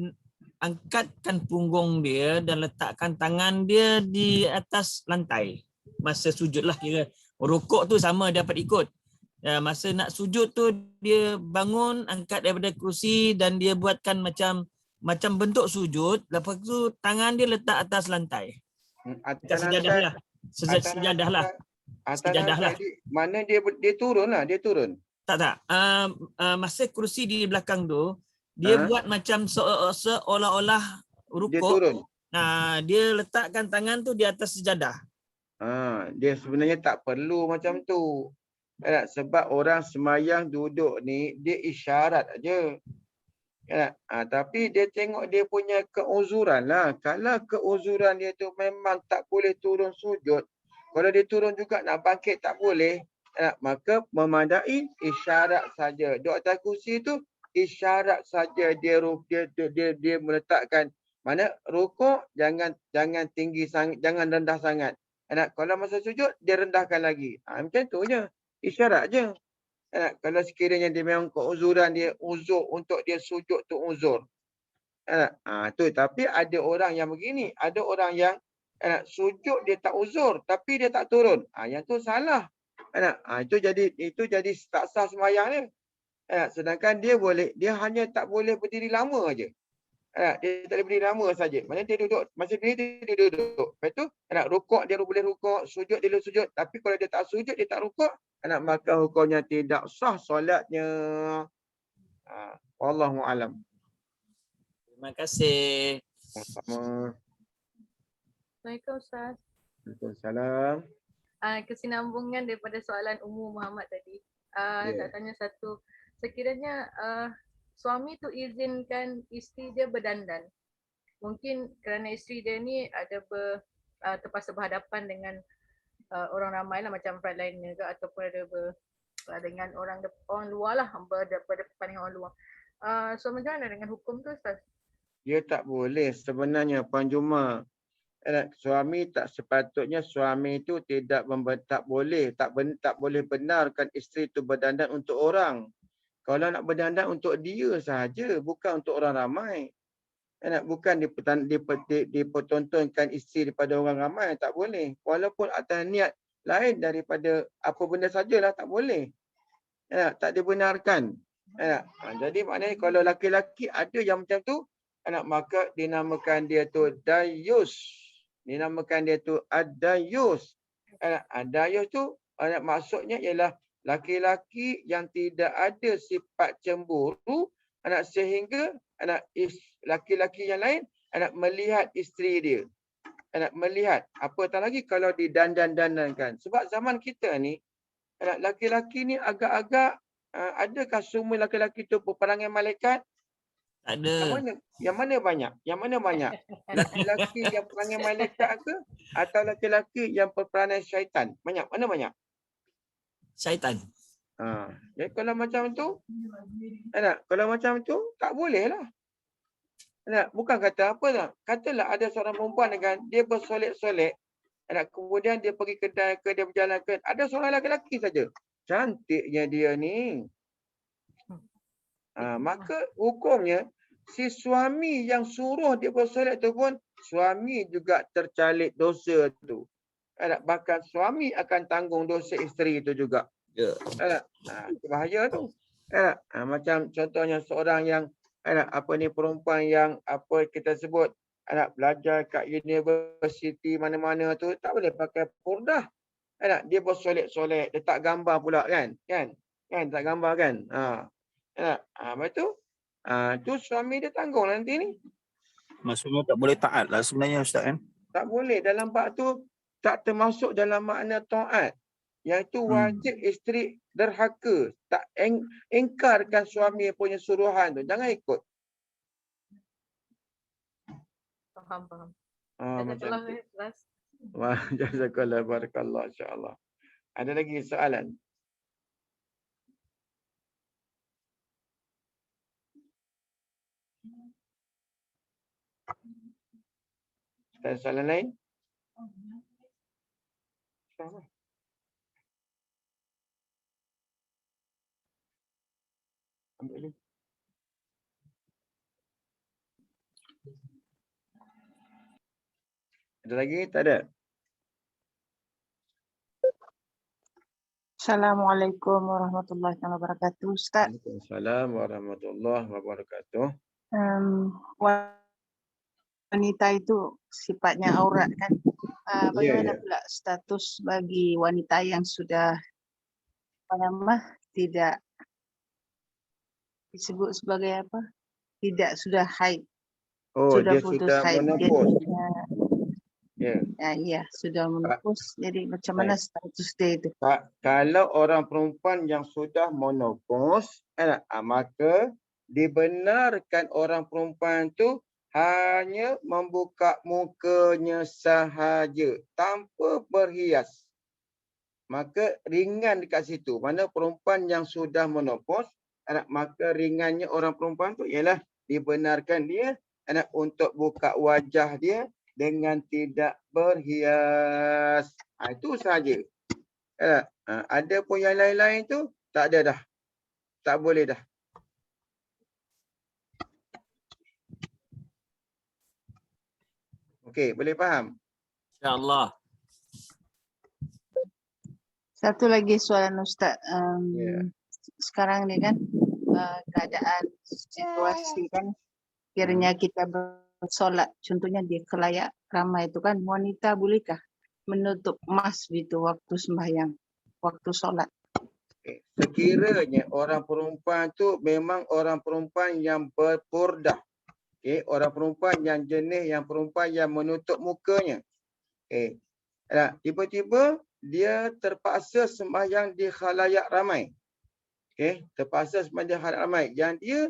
angkatkan punggung dia dan letakkan tangan dia di atas lantai masa sujud lah, kira rukuk tu sama dapat ikut. Masa nak sujud tu dia bangun, angkat daripada kursi dan dia buatkan macam bentuk sujud, lepas tu tangan dia letak atas lantai. Atas sejadah lah. Sejadah lah. Sejadah lah. Mana dia turun lah, dia turun. Tak. Masa kursi di belakang tu dia buat macam seolah-olah rukuk. Dia turun. Dia letakkan tangan tu di atas sejadah. Dia sebenarnya tak perlu macam tu. Sebab orang semayang duduk ni dia isyarat aja. Tapi dia tengok dia punya keuzuran lah. Kalau keuzuran dia tu memang tak boleh turun sujud, kalau dia turun juga nak bangkit tak boleh, maka memadai isyarat saja. Duduk atas kursi tu isyarat saja dia meletakkan. Mana rukuk jangan tinggi sangat, jangan rendah sangat. Kalau masa sujud dia rendahkan lagi. Macam tu je. Isyarat je. Kalau sekiranya dia memang keuzuran dia, uzur untuk dia sujud tu uzur. Tu. Tapi ada orang yang begini, ada orang yang sujud dia tak uzur tapi dia tak turun. Yang tu salah. Itu jadi tak sah sembahyang dia. Sedangkan dia hanya tak boleh berdiri lama aja. Dia tak boleh berdiri lama saja. Maknanya dia duduk, masa dia duduk. Lepas tu rukuk dia boleh rukuk, sujud dia boleh sujud. Tapi kalau dia tak sujud, dia tak rukuk, maka hukumnya tidak sah solatnya. Wallahu alam. Terima kasih. Sama. Assalamualaikum Ustaz. Waalaikumsalam. Kesinambungan daripada soalan Ummu Muhammad tadi. Ya. Nak tanya satu. Sekiranya suami tu izinkan isteri dia berdandan. Mungkin kerana isteri dia ni ada terpaksa berhadapan dengan orang ramai lah, macam frontliner ke, ataupun ada dengan orang luar lah, berdepan dengan orang luar. So macam mana dengan hukum tu Ustaz? Dia tak boleh sebenarnya Puan Juma. Suami sepatutnya suami itu tak boleh benarkan isteri itu berdandan untuk orang. Kalau nak berdandan untuk dia sahaja, bukan untuk orang ramai. Bukan dipertontonkan isteri daripada orang ramai, tak boleh. Walaupun atas niat lain daripada apa benda sajalah, tak boleh. Tak dibenarkan. Jadi maknanya kalau laki-laki ada yang macam tu, maka dinamakan dia tu dayus. Dinamakan dia tu ad-dayus. Dayus tu maksudnya ialah laki-laki yang tidak ada sifat cemburu sehingga laki-laki yang lain melihat isteri dia. Melihat. Apatah lagi kalau didandan-dandankan. Sebab zaman kita ni, laki-laki ni agak-agak adakah semua laki-laki tu berperangai malaikat? Tak ada. Yang mana banyak? Yang mana banyak? Laki-laki yang perangai malaikat ke atau laki-laki yang berperangai syaitan? Banyak. Mana banyak? Syaitan. Jadi kalau macam tu, kalau macam tu tak boleh lah. Bukan kata apa lah. Katalah ada seorang perempuan kan, dia bersolek-solek. Kemudian dia pergi kedai ke, dia berjalan ke, ada seorang lelaki saja. Cantiknya dia ni. Maka hukumnya si suami yang suruh dia bersolek tu pun suami juga tercalik dosa tu. Bahkan suami akan tanggung dosa isteri itu juga. Ya. Itu bahaya tu. Macam contohnya seorang yang perempuan yang kita sebut belajar kat universiti mana-mana tu tak boleh pakai purdah. Dia bersolek-solek, dia tak gambar pula kan? Kan tak gambar kan? Lepas tu, tu suami dia tanggung nanti ni. Maksudnya tak boleh taat lah sebenarnya Ustaz kan? Tak boleh. Dalam bab tu tak termasuk dalam makna taat. Yang itu wajib isteri derhaka. Tak engkarkan suami punya suruhan tu. Jangan ikut. Faham. Macam tu. Ustaz. Wah, jazakallah barakallah insya-Allah. Ada lagi soalan? Ada soalan lain? Ambil ni. Ada lagi? Tak ada? Assalamualaikum warahmatullahi wabarakatuh. Ustaz, Waalaikumsalam warahmatullahi wabarakatuh. wanita itu sifatnya aurat kan? Bagaimana Ya. pula status bagi wanita yang sudah tidak disebut sebagai apa? Tidak sudah haid. Oh, sudah dia putus sudah haid. menopause. Jadi, Ya. ya, sudah menopause. Jadi macam mana status dia itu? Kalau orang perempuan yang sudah menopause, maka dibenarkan orang perempuan tu hanya membuka mukanya sahaja tanpa berhias. Maka ringan dekat situ. Mana perempuan yang sudah menopause, maka ringannya orang perempuan tu ialah dibenarkan dia untuk buka wajah dia dengan tidak berhias. Itu sahaja. Ada pun yang lain-lain tu tak ada dah. Tak boleh dah. Okey, boleh faham? InsyaAllah. Satu lagi soalan Ustaz. Ya. Sekarang ni kan keadaan situasi kan, kiranya kita bersolat, contohnya di khalayak ramai itu kan, wanita bolehkah menutup emas gitu waktu sembahyang, waktu solat? Sekiranya orang perempuan tu memang orang perempuan yang berpurdah. Orang perempuan yang jenis, yang perempuan yang menutup mukanya. Tiba-tiba dia terpaksa sembahyang di khalayak ramai. Terpaksa sembahyang di khalayak ramai. Yang dia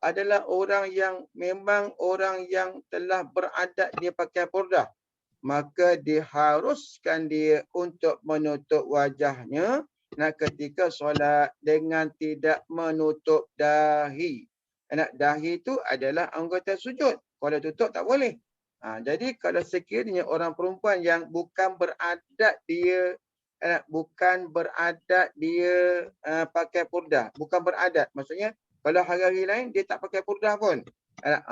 adalah orang yang memang orang yang telah beradat dia pakai purdah. Maka diharuskan dia untuk menutup wajahnya ketika solat dengan tidak menutup dahi. Dahi itu adalah anggota sujud. Kalau tutup tak boleh. Jadi kalau sekiranya orang perempuan yang bukan beradat dia pakai purdah, bukan beradat. Maksudnya kalau hari-hari lain dia tak pakai purdah pun,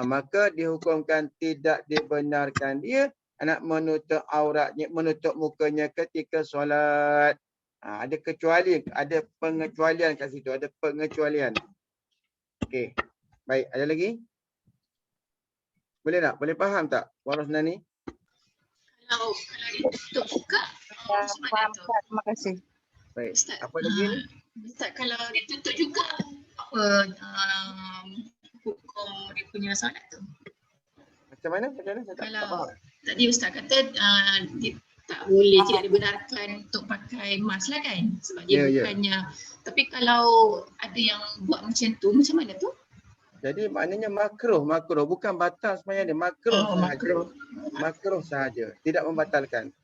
maka dihukumkan tidak dibenarkan dia menutup auratnya, menutup mukanya ketika solat. Ada kecuali, ada pengecualian kat situ, ada pengecualian. Okey. Baik, ada lagi? Boleh tak? Boleh faham tak Waras Nani? Kalau dia tutup buka, macam mana Faham, tu? Ustaz. Terima kasih. Baik. Ustaz, Apa lagi ni? Ustaz, kalau dia tutup juga, apa hukum dia punya solat tu? Macam mana? Macam mana? Saya tak Kalau faham. tadi Ustaz kata dia tak boleh, tidak dibenarkan untuk pakai mask lah kan, sebab dia bukannya. Tapi kalau ada yang buat macam tu, macam mana tu? Jadi maknanya makruh, bukan batal sebenarnya dia, makruh sahaja. Makruh sahaja, tidak membatalkan.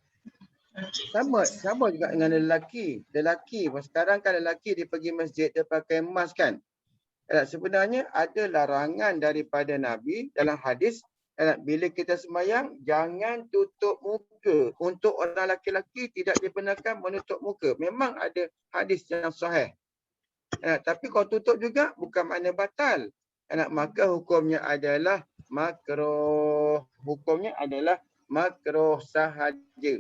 Sama juga dengan lelaki. Lelaki, sekarang kan lelaki dia pergi masjid, dia pakai mask kan. Sebenarnya ada larangan daripada Nabi dalam hadis, bila kita sembahyang jangan tutup muka. Untuk orang lelaki tidak dibenarkan menutup muka. Memang ada hadis yang sahih. Tapi kalau tutup juga bukan makna batal. Maka hukumnya adalah makruh. Hukumnya adalah makruh sahaja.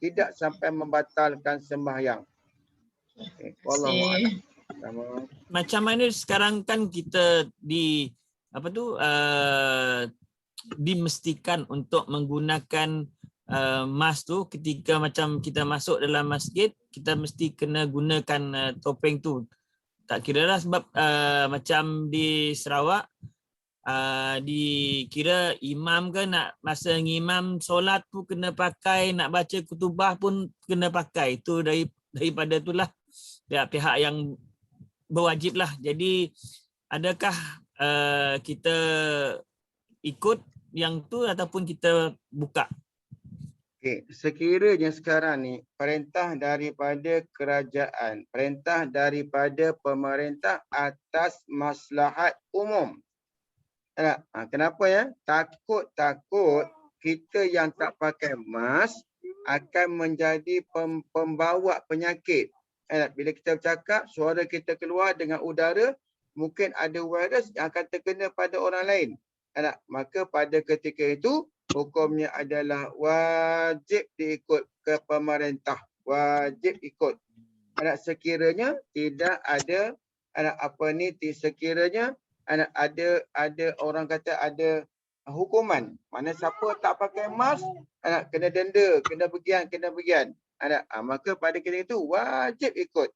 Tidak sampai membatalkan sembahyang. Wallahu a'lam. Macam mana sekarang kan kita dimestikan untuk menggunakan mask tu ketika macam kita masuk dalam masjid, kita mesti kena gunakan topeng tu. Tak kira lah sebab macam di Sarawak dikira imam ke nak masa ngimam solat tu kena pakai, nak baca kutubah pun kena pakai. Itu daripada itulah pihak yang berwajib lah. Jadi adakah kita ikut yang tu ataupun kita buka? Sekiranya sekarang ni perintah daripada kerajaan, perintah daripada pemerintah atas maslahat umum. Kenapa ya? Takut kita yang tak pakai mask akan menjadi pembawa penyakit. Bila kita bercakap, suara kita keluar dengan udara, mungkin ada virus yang akan terkena pada orang lain. Maka pada ketika itu, hukumnya adalah wajib diikut ke pemerintah. Wajib ikut. Sekiranya tidak ada sekiranya ada orang kata ada hukuman. Mana siapa tak pakai mask, kena denda, kena begian. Maka pada ketika itu wajib ikut.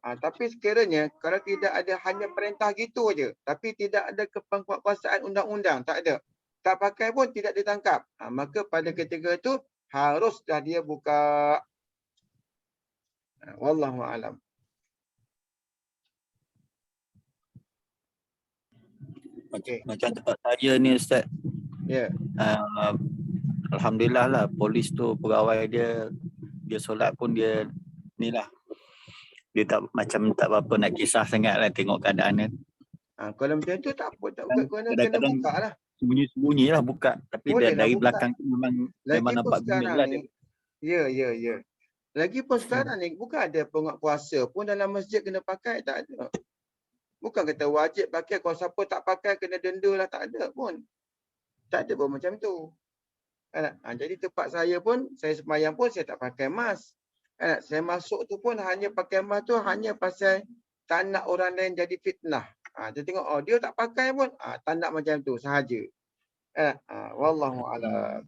Tapi sekiranya kalau tidak ada hanya perintah gitu aja, tapi tidak ada kekuasaan undang-undang, tak ada. Tak pakai pun tidak ditangkap. Maka pada ketika itu haruslah dia buka. Wallahu a'lam. Macam tempat saya ni Ustaz. Ya. Alhamdulillah lah, polis tu pegawai dia solat pun dia ni lah. Dia tak apa-apa nak kisah sangat lah tengok keadaan dia. Kalau macam tu tak apa, tak buka, kena buka lah. Sembunyi-sembunyi lah buka. Tapi dari belakang tu memang nampak gembira lah dia. Ya. Lagipun sekarang ni bukan ada penguat puasa pun dalam masjid kena pakai, tak ada. Bukan kata wajib pakai, kalau siapa tak pakai kena denda lah, tak ada pun. Tak ada pun macam tu. Jadi tempat saya pun, saya sembahyang pun saya tak pakai mask. Saya masuk tu pun hanya pakai mask tu hanya pasal tak nak orang lain jadi fitnah. Dia tengok dia tak pakai pun, tak nak macam tu sahaja. Wallahu a'lam.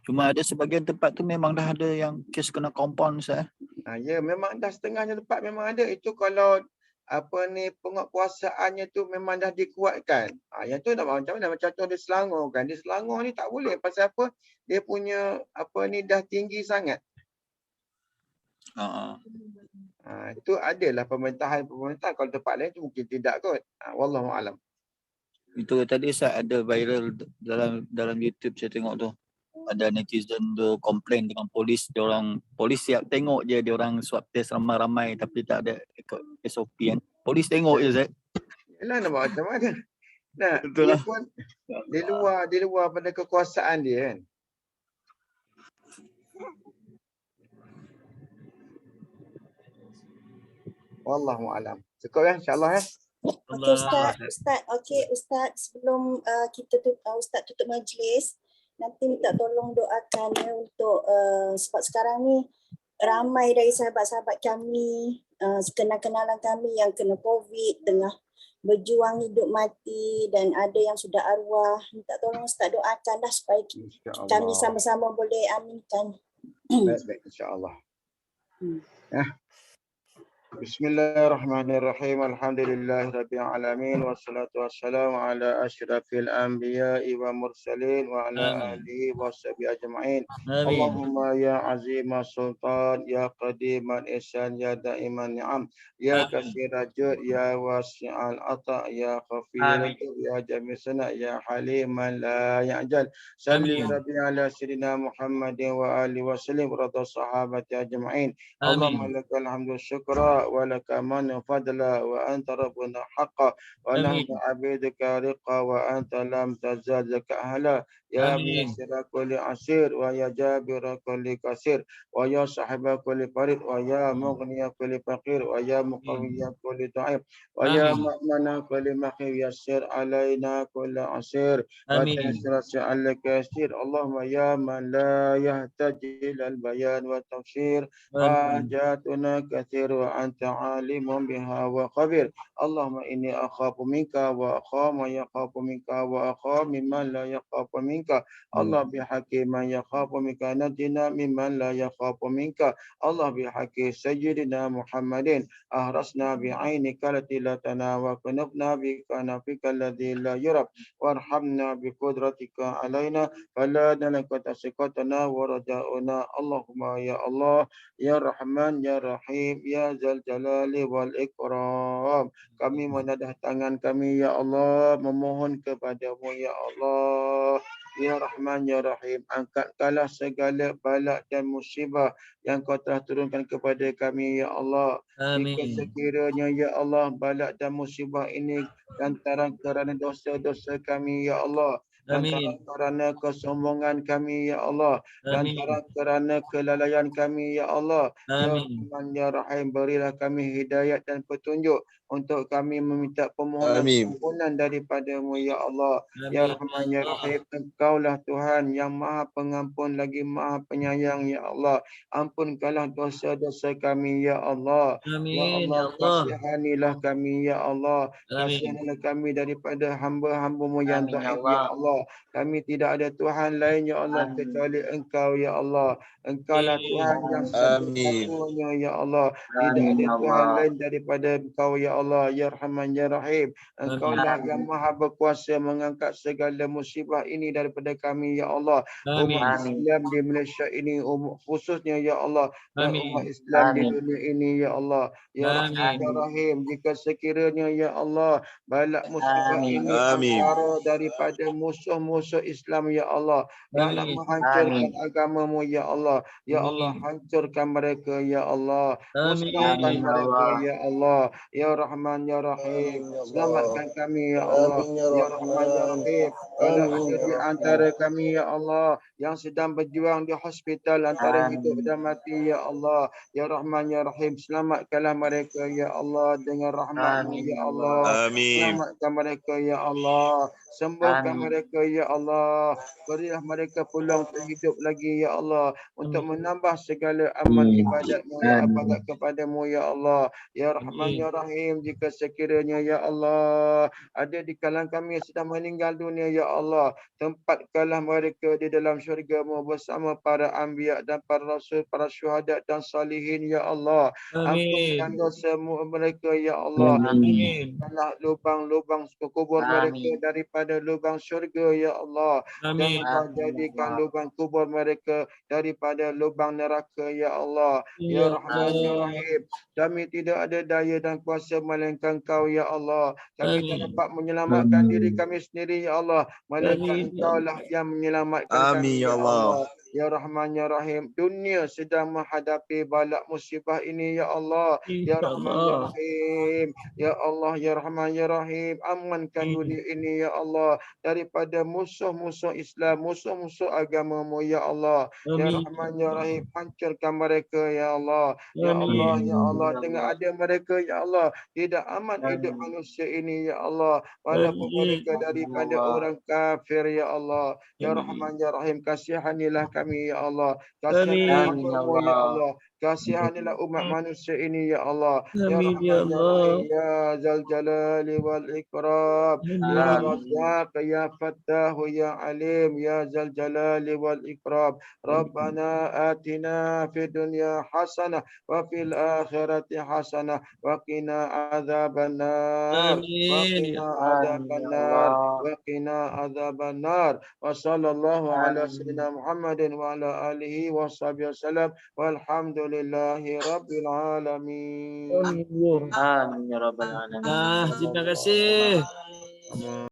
Cuma ada sebagian tempat tu memang dah ada yang kes kena compound Ustaz. Ya, memang dah setengahnya tempat memang ada. Itu kalau penguatkuasaannya tu memang dah dikuatkan. Yang tu nak macam mana? Macam contoh di Selangor kan. Di Selangor ni tak boleh. Pasal apa? Dia punya dah tinggi sangat. Itu adalah pemerintahan. Kalau tempat lain tu mungkin tidak kot. Wallahu a'lam. Itu tadi Ustaz ada viral dalam YouTube saya tengok tu. Ada netizen tu komplain dengan polis, polis siap tengok je dia orang swab test ramai-ramai tapi tak ada ikut SOP kan. Polis tengok je Ustaz. Yalah nak buat macam mana? Nah, betul dia lah. pun di luar pada kekuasaan dia kan. Wallahu a'lam. Cukup ya insya-Allah ya. Okey Ustaz, sebelum kita Ustaz tutup majlis, nanti minta tolong doakan ya untuk sebab sekarang ni ramai dari sahabat-sahabat kami, kenal-kenalan kami yang kena COVID, tengah berjuang hidup mati dan ada yang sudah arwah. Minta tolong Ustaz doakanlah supaya kami sama-sama boleh aminkan. Baik insya-Allah. Bismillahirrahmanirrahim. Alhamdulillahirabbil alamin wassalatu wassalamu ala asyrafil anbiya'i wa mursalin wa ala alihi washabihi ajma'in. Allahumma ya azimah sultan ya qadiman ihsan ya daiman ni'am ya katsiraj jud ya wasi'al ata ya khafiyal ya jami' sana ya haliman la ya'jal. Salli rabbi ala sayyidina Muhammadin wa alihi wasallim radha sahabati ajma'in. Allahumma lakal hamdu syukra ولك من فضل وأنت ربنا حقا ونحن عبيدك رقا وأنت لم تزل لك أهلا يا ميسر كل عسير ويا جابر كل كثير ويا صاحب كل فريد ويا مغني كل فقير ويا مقوي كل ضعيف ويا مؤمن كل مخير يسر علينا كل عسير وتيسر على كثير. اللهم يا من لا يحتاج إلى البيان والتفسير حاجاتنا كثير وأنت عالم بها وخبير. اللهم إني أخاف منك وأخاف من يخاف منك وأخاف ممن لا يخاف منك. الله بحق من يخاف منك نجنا ممن لا يخاف منك. الله بحق سيدنا محمد أهرسنا بعينك التي لا تنام وكنفنا بكنفك الذي لا يرى وارحمنا بقدرتك علينا فلا نلك تسقطنا ورجاؤنا. اللهم يا الله ya Rahman ya Rahim ya Zal Jalali wal Ikram. Kami menadah tangan kami ya Allah memohon kepadamu ya Allah. Ya Rahman ya Rahim, angkatkanlah segala bala dan musibah yang kau telah turunkan kepada kami ya Allah. Jika sekiranya ya Allah bala dan musibah ini lantaran kerana dosa-dosa kami ya Allah, lantaran kerana kesombongan kami ya Allah, lantaran kerana kelalaian kami ya Allah. Ya Rahman ya Rahim, berilah kami hidayat dan petunjuk untuk kami meminta permohonan pengampunan daripada-Mu ya Allah. Ya Rahman ya Rahim, Engkaulah Tuhan yang Maha Pengampun lagi Maha Penyayang ya Allah. Ampunkanlah dosa-dosa kami ya Allah. Ya Allah, kasihanilah kami ya Allah. Kasihanilah kami daripada hamba-hamba-Mu yang taat ya Allah. Kami tidak ada Tuhan lain ya Allah kecuali Engkau ya Allah. Engkaulah Tuhan yang satu-satunya ya Allah. Tidak ada Tuhan lain daripada Engkau ya Allah. Ya Rahman ya Rahim, Engkaulah yang Maha berkuasa mengangkat segala musibah ini daripada kami ya Allah. Umat Islam di Malaysia ini khususnya ya Allah, dan umat Islam di dunia ini ya Allah. Ya Rahman ya Rahim, jika sekiranya ya Allah balak musibah ini antara daripada musuh-musuh Islam ya Allah yang nak menghancurkan agama-Mu ya Allah. Ya Allah, hancurkan mereka ya Allah. Musnahkan mereka ya Allah. Ya Rahman Ya Rahim. Selamatkan kami ya Allah. Ya Rahman Ya Rahim. Kalau ada di antara kami ya Allah yang sedang berjuang di hospital antara hidup dan mati ya Allah. Ya Rahman Ya Rahim. Selamatkanlah mereka ya Allah dengan rahmat-Mu ya Allah. Selamatkan mereka ya Allah. Sembuhkan mereka ya Allah. Berilah mereka peluang untuk hidup lagi ya Allah. Untuk menambah segala amal ibadat-Mu ya ibadat kepada-Mu ya Allah. Ya Rahman Ya Rahim. Jika sekiranya ya Allah ada di kalangan kami yang sedang meninggal dunia ya Allah, tempatkanlah mereka di dalam syurga-Mu bersama para anbiya dan para rasul, para syuhada dan salihin ya Allah. Ampunkan dosa mereka ya Allah. Janganlah lubang-lubang kubur mereka daripada lubang syurga ya Allah. Janganlah jadikan lubang kubur mereka daripada lubang neraka ya Allah. Ya Rahman Ya Rahim. Kami tidak ada daya dan kuasa melainkan Kau ya Allah. Kami tak dapat menyelamatkan diri kami sendiri ya Allah. Melainkan Engkau lah yang menyelamatkan kami ya Allah. Ya Rahman Ya Rahim. Dunia sedang menghadapi balak musibah ini ya Allah. Ya Rahman Ya Rahim. Ya Allah Ya Rahman Ya Rahim. Amankan dunia ini ya Allah daripada musuh-musuh Islam, musuh-musuh agama-Mu ya Allah. Ya Rahman Ya Rahim. Hancurkan mereka ya Allah. Ya Allah ya Allah. Dengan ada mereka ya Allah tidak aman hidup manusia ini ya Allah. Walaupun mereka daripada orang kafir ya Allah. Ya Rahman Ya Rahim. Kasihanilah kami ya Allah. Kasihanilah hamba-Mu ya Allah. Kasihanilah umat manusia ini ya Allah. Ya Rahman Ya Rahim. Ya Zal Jalali wal Ikram. Ya Razzaq Ya Fattah Ya Alim. Ya Zal Jalali wal Ikram. Rabbana atina fid dunya hasanah wa fil akhirati hasanah wa qina adzabannar. Wa qina adzabannar. Wa qina adzabannar. Wa sallallahu ala sayyidina Muhammadin wa ala alihi wa sahbihi wasallam. Walhamdulillahi rabbil alamin. Amin ya rabbal alamin. Terima kasih.